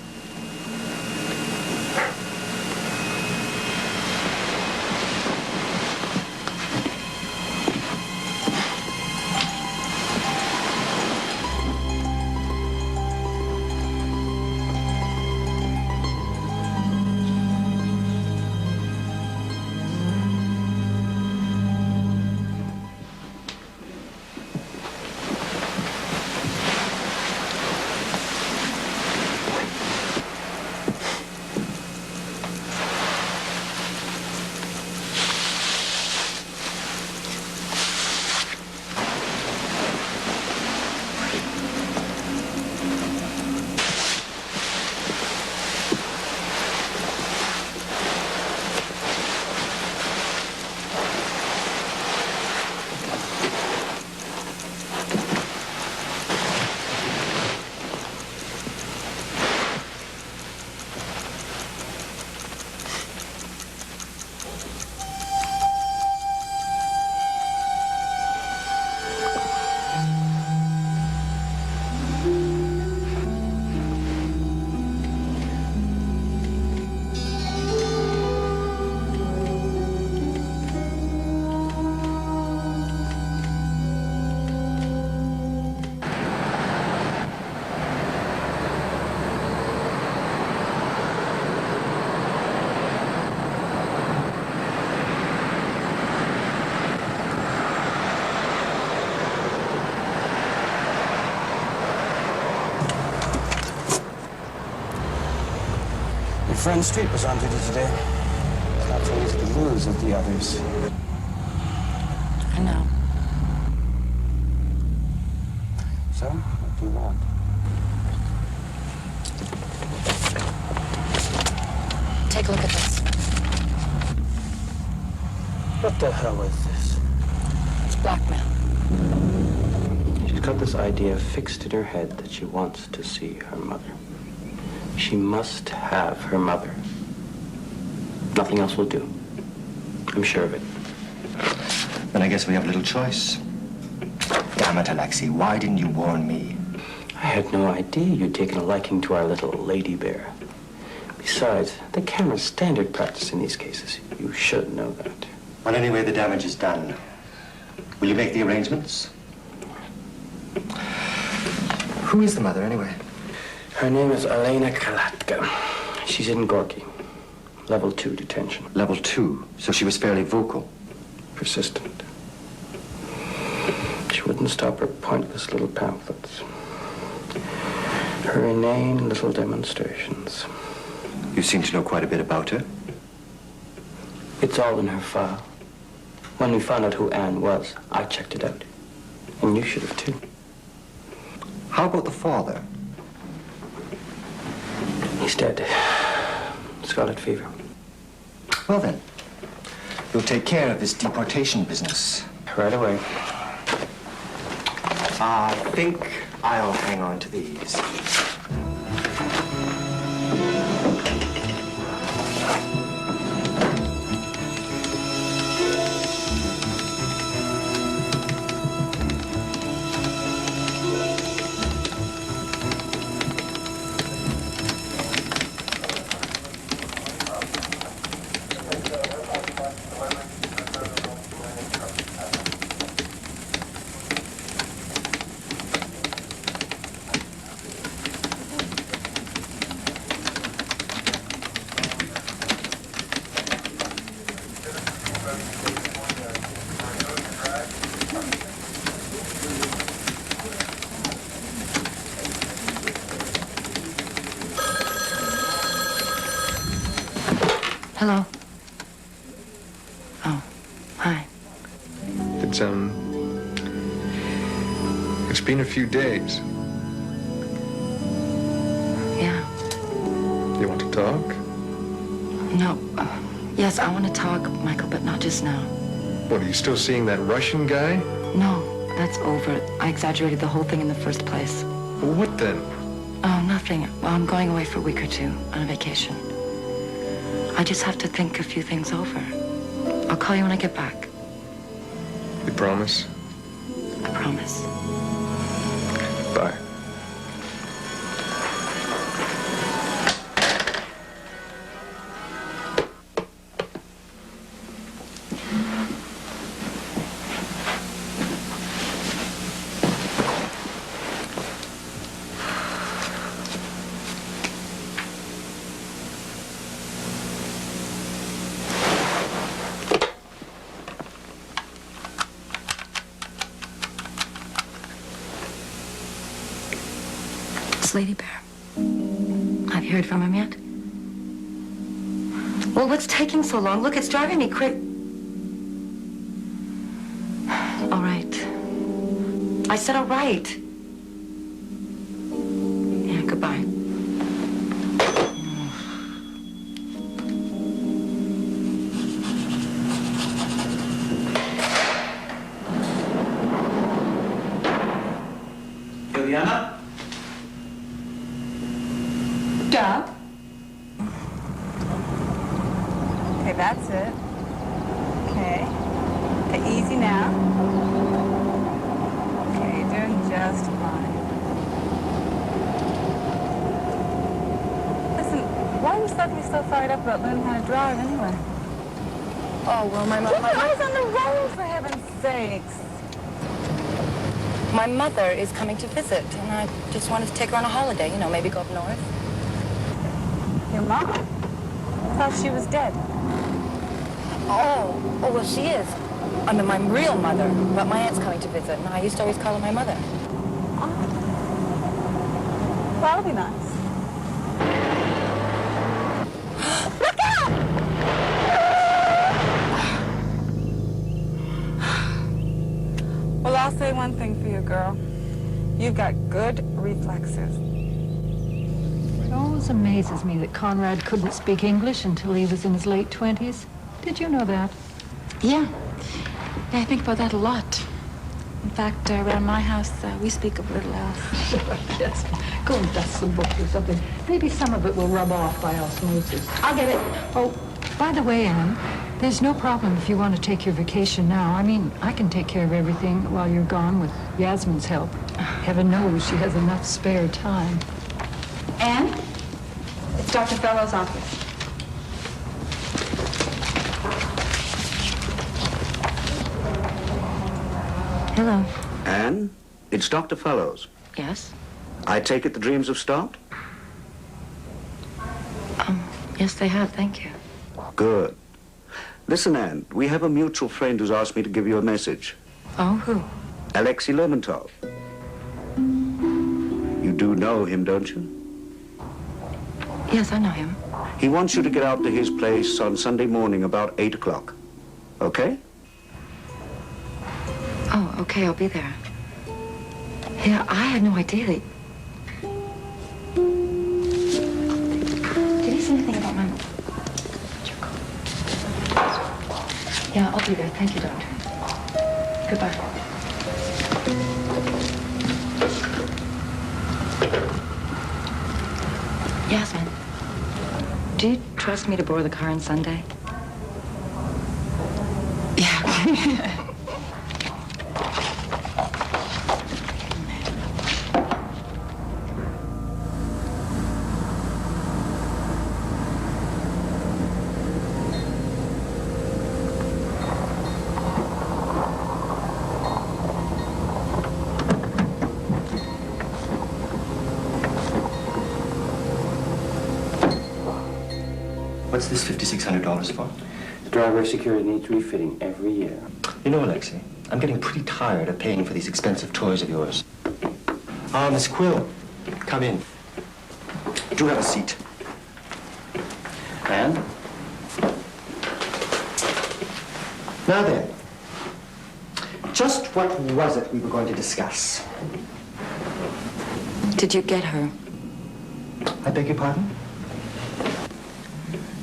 friend Street was on duty today. It's not so easy to lose as the others. I know. So, what do you want? Take a look at this. What the hell is this? It's blackmail. She's got this idea fixed in her head that she wants to see her mother. She must have her mother. Nothing else will do. I'm sure of it. Then I guess we have little choice. Damn it, Alexei, why didn't you warn me? I had no idea you'd taken a liking to our little Ladybear. Besides, the camera's standard practice in these cases. You should know that. Well, anyway, the damage is done. Will you make the arrangements? Who is the mother, anyway? Her name is Elena Kalatka. She's in Gorky. Level 2 detention. Level 2? So she was fairly vocal. Persistent. She wouldn't stop her pointless little pamphlets. Her inane little demonstrations. You seem to know quite a bit about her. It's all in her file. When we found out who Anne was, I checked it out. And you should have, too. How about the father? He's dead. Scarlet fever. Well, then, you'll take care of this deportation business. Right away. I think I'll hang on to these. Hello. Oh, hi. It's been a few days. Yeah. You want to talk? No. Yes, I want to talk, Michael, but not just now. What, are you still seeing that Russian guy? No, that's over. I exaggerated the whole thing in the first place. Well, what then? Oh, nothing. Well, I'm going away for a week or two on a vacation. I just have to think a few things over. I'll call you when I get back. You promise? I promise. Bye. Ladybear. Have you heard from him yet? Well, what's taking so long? Look, it's driving me crazy. All right. I said all right. Yeah, goodbye. Juliana? Doug? Okay, that's it. Okay. Okay, easy now. Okay, you're doing just fine. Listen, why are you suddenly so fired up about learning how to drive anyway? Oh, well, my mother... Keep your eyes on the road, for heaven's sakes. My mother is coming to visit, and I just wanted to take her on a holiday, you know, maybe go up north. Your mom? I thought she was dead. Oh, well, she is. I mean, my real mother, but my aunt's coming to visit, and I used to always call her my mother. Oh. That'll be nice. one thing for you, girl. You've got good reflexes. It always amazes me that Conrad couldn't speak English until he was in his late 20s. Did you know that? Yeah. Yeah, I think about that a lot. In fact, around my house, we speak a little else. Yes. Go and dust some books or something. Maybe some of it will rub off by osmosis. I'll get it. Oh, by the way, Anne, there's no problem if you want to take your vacation now. I mean, I can take care of everything while you're gone with Yasmin's help. Heaven knows she has enough spare time. Anne, it's Dr. Fellow's office. Hello. Anne, it's Dr. Fellows. Yes? I take it the dreams have stopped? Yes, they have, thank you. Good. Listen, Anne, we have a mutual friend who's asked me to give you a message. Oh, who? Alexei Lermontov. You do know him, don't you? Yes, I know him. He wants you to get out to his place on Sunday morning about 8 o'clock. Okay? Oh, okay, I'll be there. Yeah, I had no idea that... Did he say anything about my... Yeah, I'll be there. Thank you, Doctor. Goodbye. Yasmin, do you trust me to borrow the car on Sunday? Yeah. What's this $5,600 for? The driver security needs refitting every year. You know, Alexei, I'm getting pretty tired of paying for these expensive toys of yours. Miss Quill, come in. Do have a seat. And? Now then, just what was it we were going to discuss? Did you get her? I beg your pardon?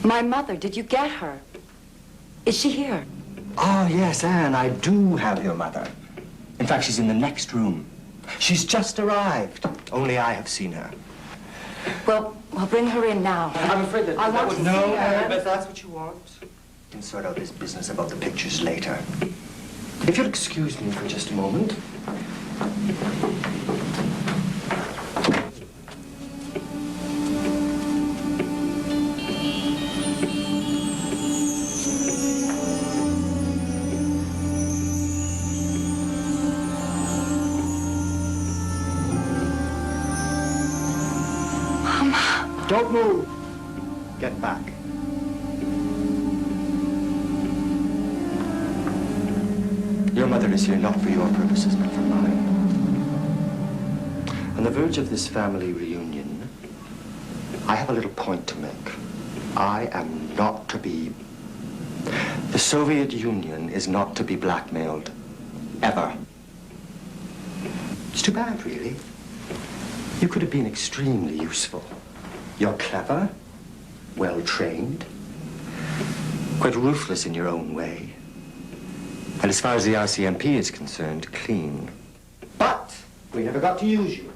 My mother, did you get her? Is she here? Oh, yes, Anne, I do have your mother. In fact, she's in the next room. She's just arrived. Only I have seen her. Well, I'll bring her in now. I'm afraid that I want to No, see her. Anne, if that's what you want, we can sort out this business about the pictures later. If you'll excuse me for just a moment. Don't move. Get back. Your mother is here not for your purposes, but for mine. On the verge of this family reunion, I have a little point to make. I am not to be... The Soviet Union is not to be blackmailed. Ever. It's too bad, really. You could have been extremely useful. You're clever, well-trained, quite ruthless in your own way. And as far as the RCMP is concerned, clean. But we never got to use you.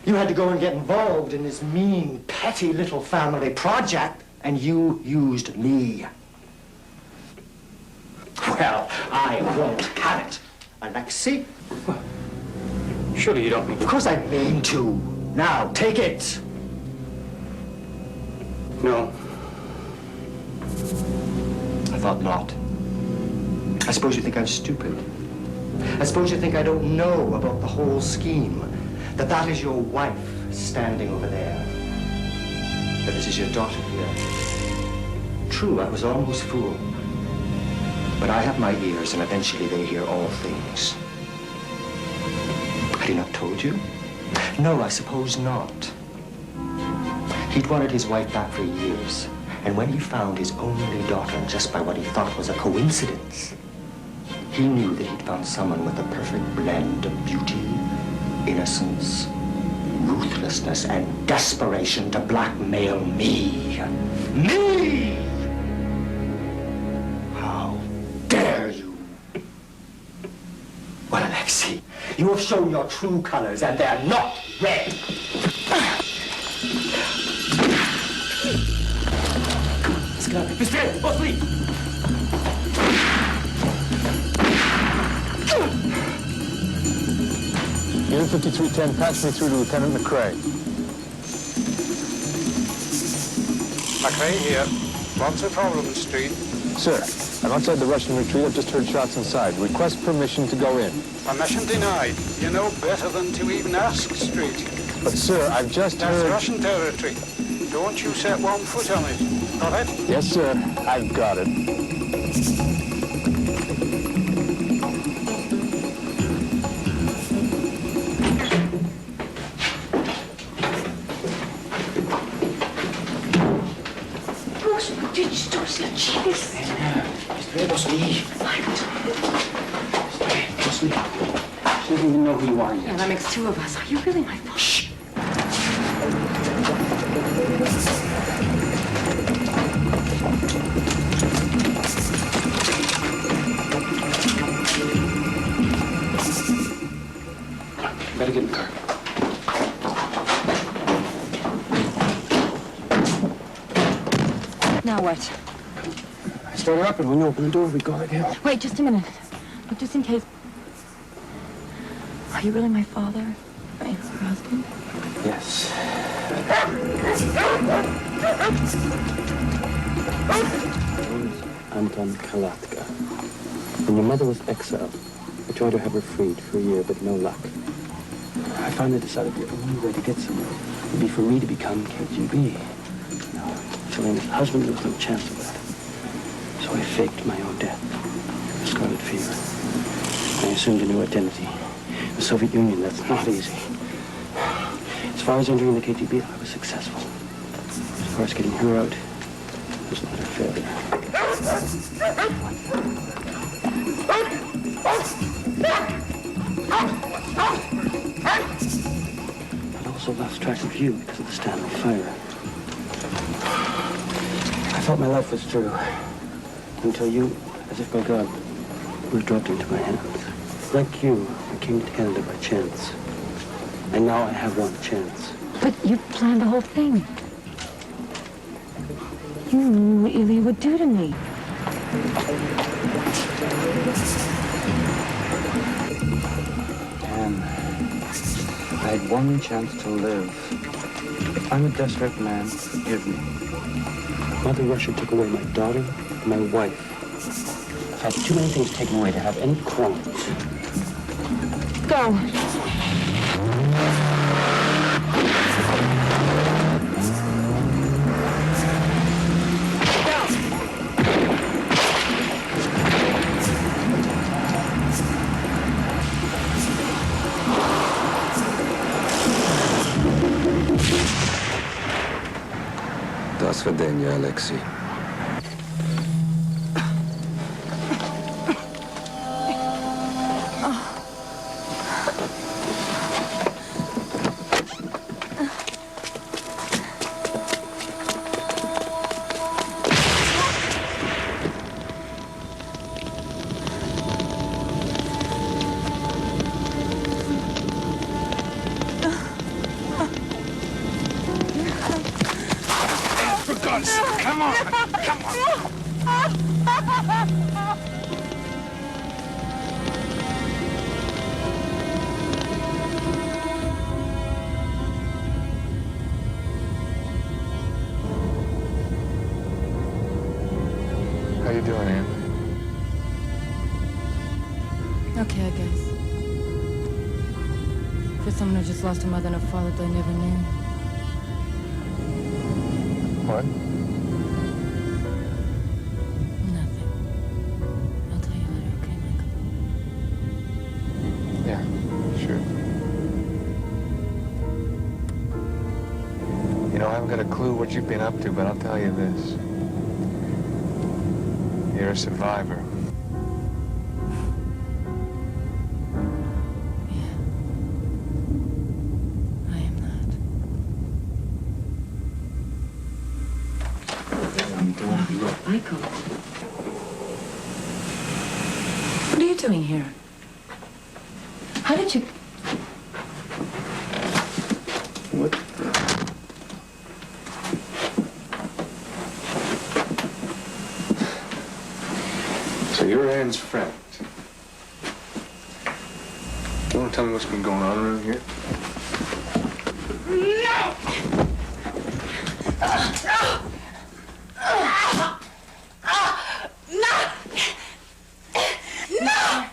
You had to go and get involved in this mean, petty little family project, and you used me. Well, I won't have it. Alexei? Surely you don't mean... Of course I mean to. Now, take it. No. I thought not. I suppose you think I'm stupid. I suppose you think I don't know about the whole scheme. That is your wife standing over there. That this is your daughter here. True, I was almost fooled. But I have my ears, and eventually they hear all things. Had he not told you? No, I suppose not. He'd wanted his wife back for years. And when he found his only daughter, just by what he thought was a coincidence, He knew that he'd found someone with the perfect blend of beauty, innocence, ruthlessness, and desperation to blackmail me. Me! How dare you? Well, Alexei, you have shown your true colors, and they're not red. Let's get out. Быстрее! После! Unit 5310, patch me through to Lieutenant McCrae. McCrae here. What's the problem, Street? Sir, I'm outside the Russian retreat. I've just heard shots inside. Request permission to go in. Permission denied. You know better than to even ask, Street. But, sir, I've just That's heard... Russian territory. Don't you set one foot on it. Got it? Yes, sir. I've got it. She doesn't even know who you are yet. Yeah, that makes two of us. Are you really my father? Shh. Better get in the car. Now what? I start her up, and when you open the door, we go right in. Wait, just a minute. Look, just in case. Are you really my father? Are you her husband? Yes. Anton Kalatka. When your mother was exiled, I tried to have her freed for a year, but no luck. I finally decided the only way to get somewhere would be for me to become KGB. No, Selena's husband, there was no chance of that. So I faked my own death. Scarlet fever. I assumed a new identity. The Soviet Union, that's not easy. As far as entering the KGB, I was successful. As far as getting her out, it was not a failure. I'd also lost track of you because of the Stanley fire. I thought my life was through until you, as if by God, were dropped into my hands. Like you, I came to Canada by chance. And now I have one chance. But you planned the whole thing. You knew what Ilya would do to me. Anne, I had one chance to live. If I'm a desperate man, forgive me. Mother Russia took away my daughter and my wife. I've had too many things taken away to have any qualms. Go. До свидания, Алексей. How you doing, Ann? Okay, I guess. For someone who just lost a mother and a father they never knew. What? Nothing. I'll tell you later, okay, Michael? Yeah, sure. You know, I haven't got a clue what you've been up to, but I'll tell you this. You're a survivor. Michael. What are you doing here? How did you... What? So you're Anne's friend. You want to tell me what's been going on around here? No! No!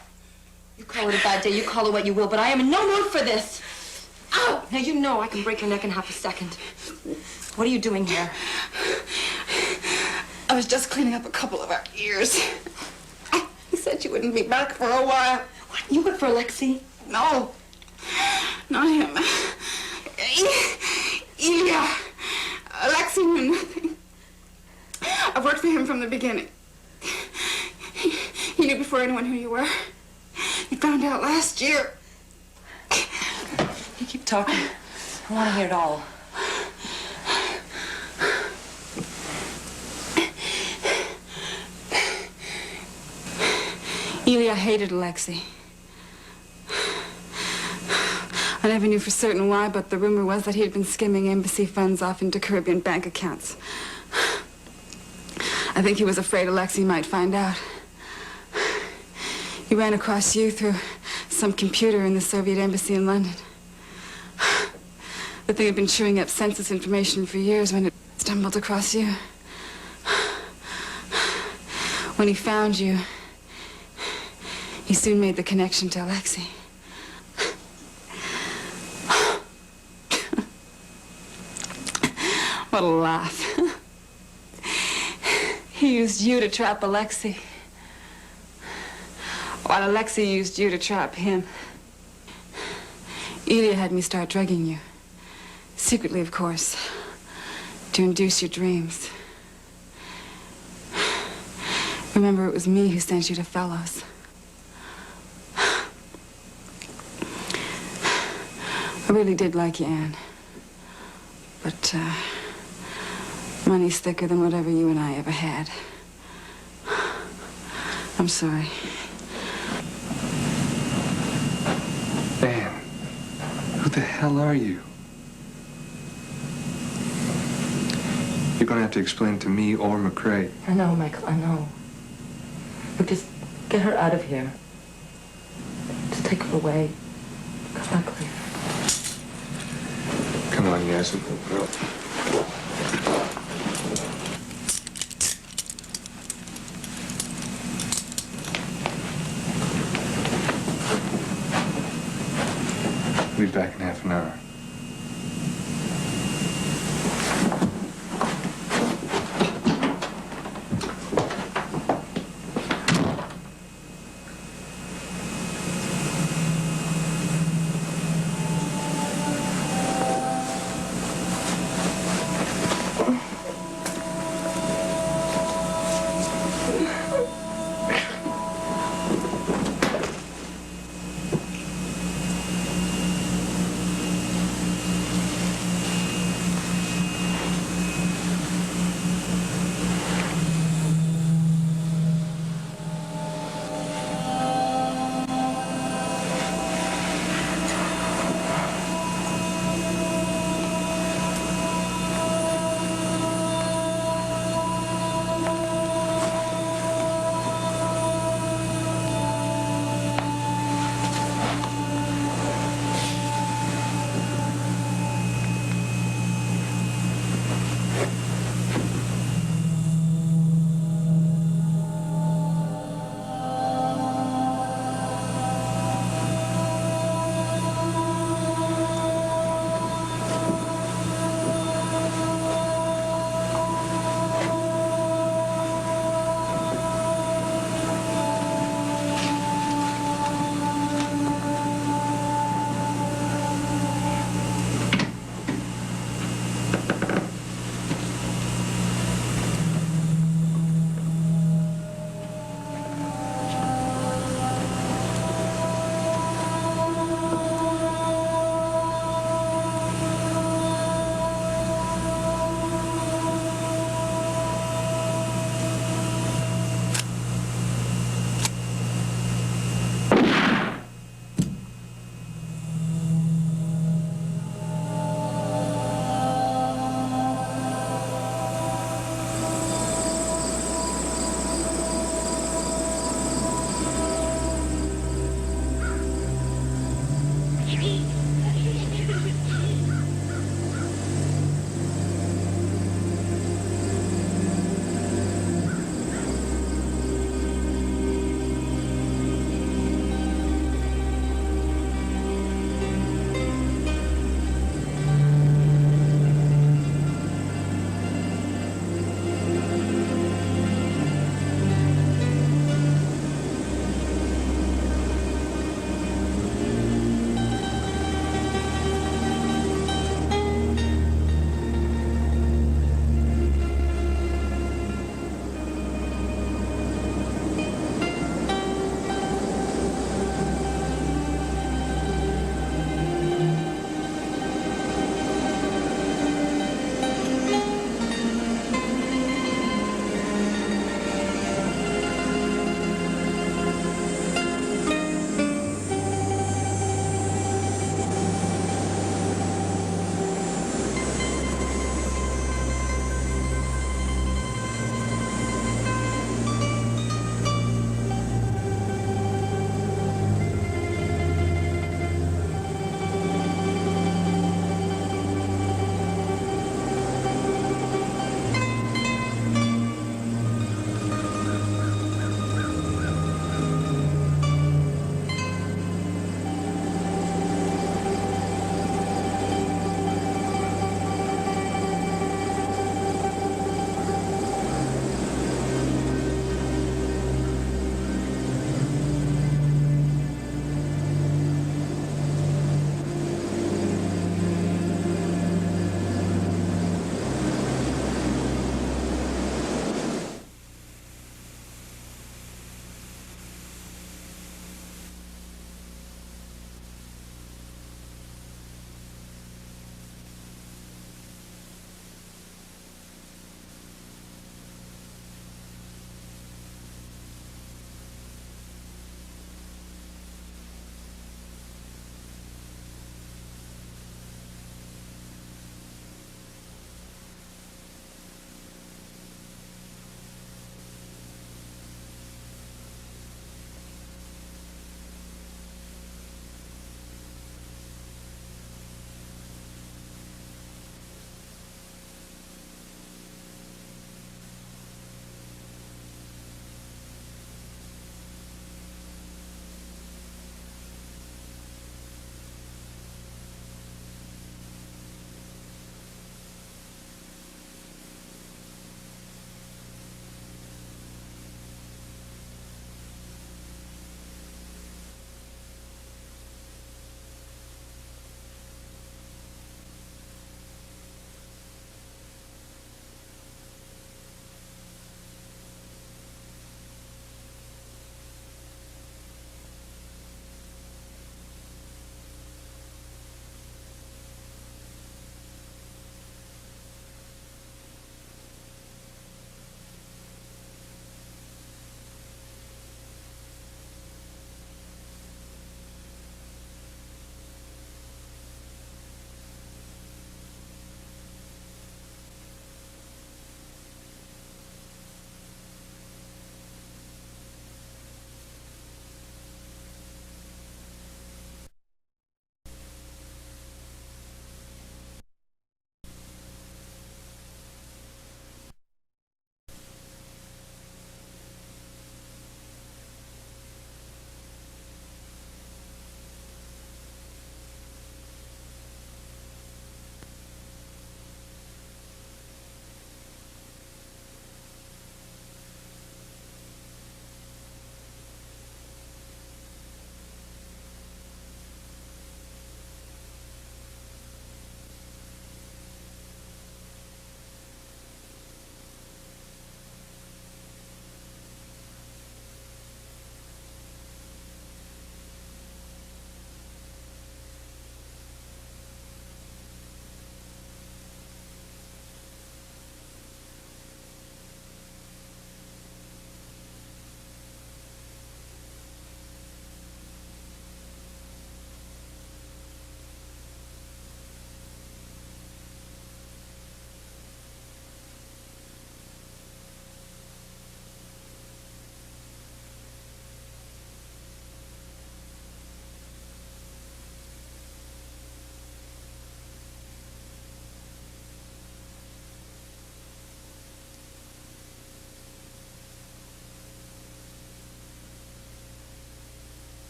You call it a bad day, you call it what you will, but I am in no mood for this. Ow! Now you know I can break your neck in half a second. What are you doing here? I was just cleaning up a couple of our ears. He said you wouldn't be back for a while. What? You went for Alexei? No. Not him. Ilya. Alexei knew nothing. I've worked for him from the beginning. He knew before anyone who you were. He found out last year. You keep talking. I want to hear it all. Ilya hated Alexei. I never knew for certain why, but the rumor was that he had been skimming embassy funds off into Caribbean bank accounts. I think he was afraid Alexei might find out. He ran across you through some computer in the Soviet embassy in London. The thing had been chewing up census information for years when it stumbled across you. When he found you, he soon made the connection to Alexei. What a laugh. He used you to trap Alexei, while Alexei used you to trap him. Ilya had me start drugging you. Secretly, of course, to induce your dreams. Remember, it was me who sent you to Fellows. I really did like you, Anne. But, money's thicker than whatever you and I ever had. I'm sorry. Anne, who the hell are you? You're gonna have to explain to me or McCrae. I know, Michael, I know. Look, just get her out of here. Just take her away. Come back later. Come on, Yasmin. We'll be back in half an hour.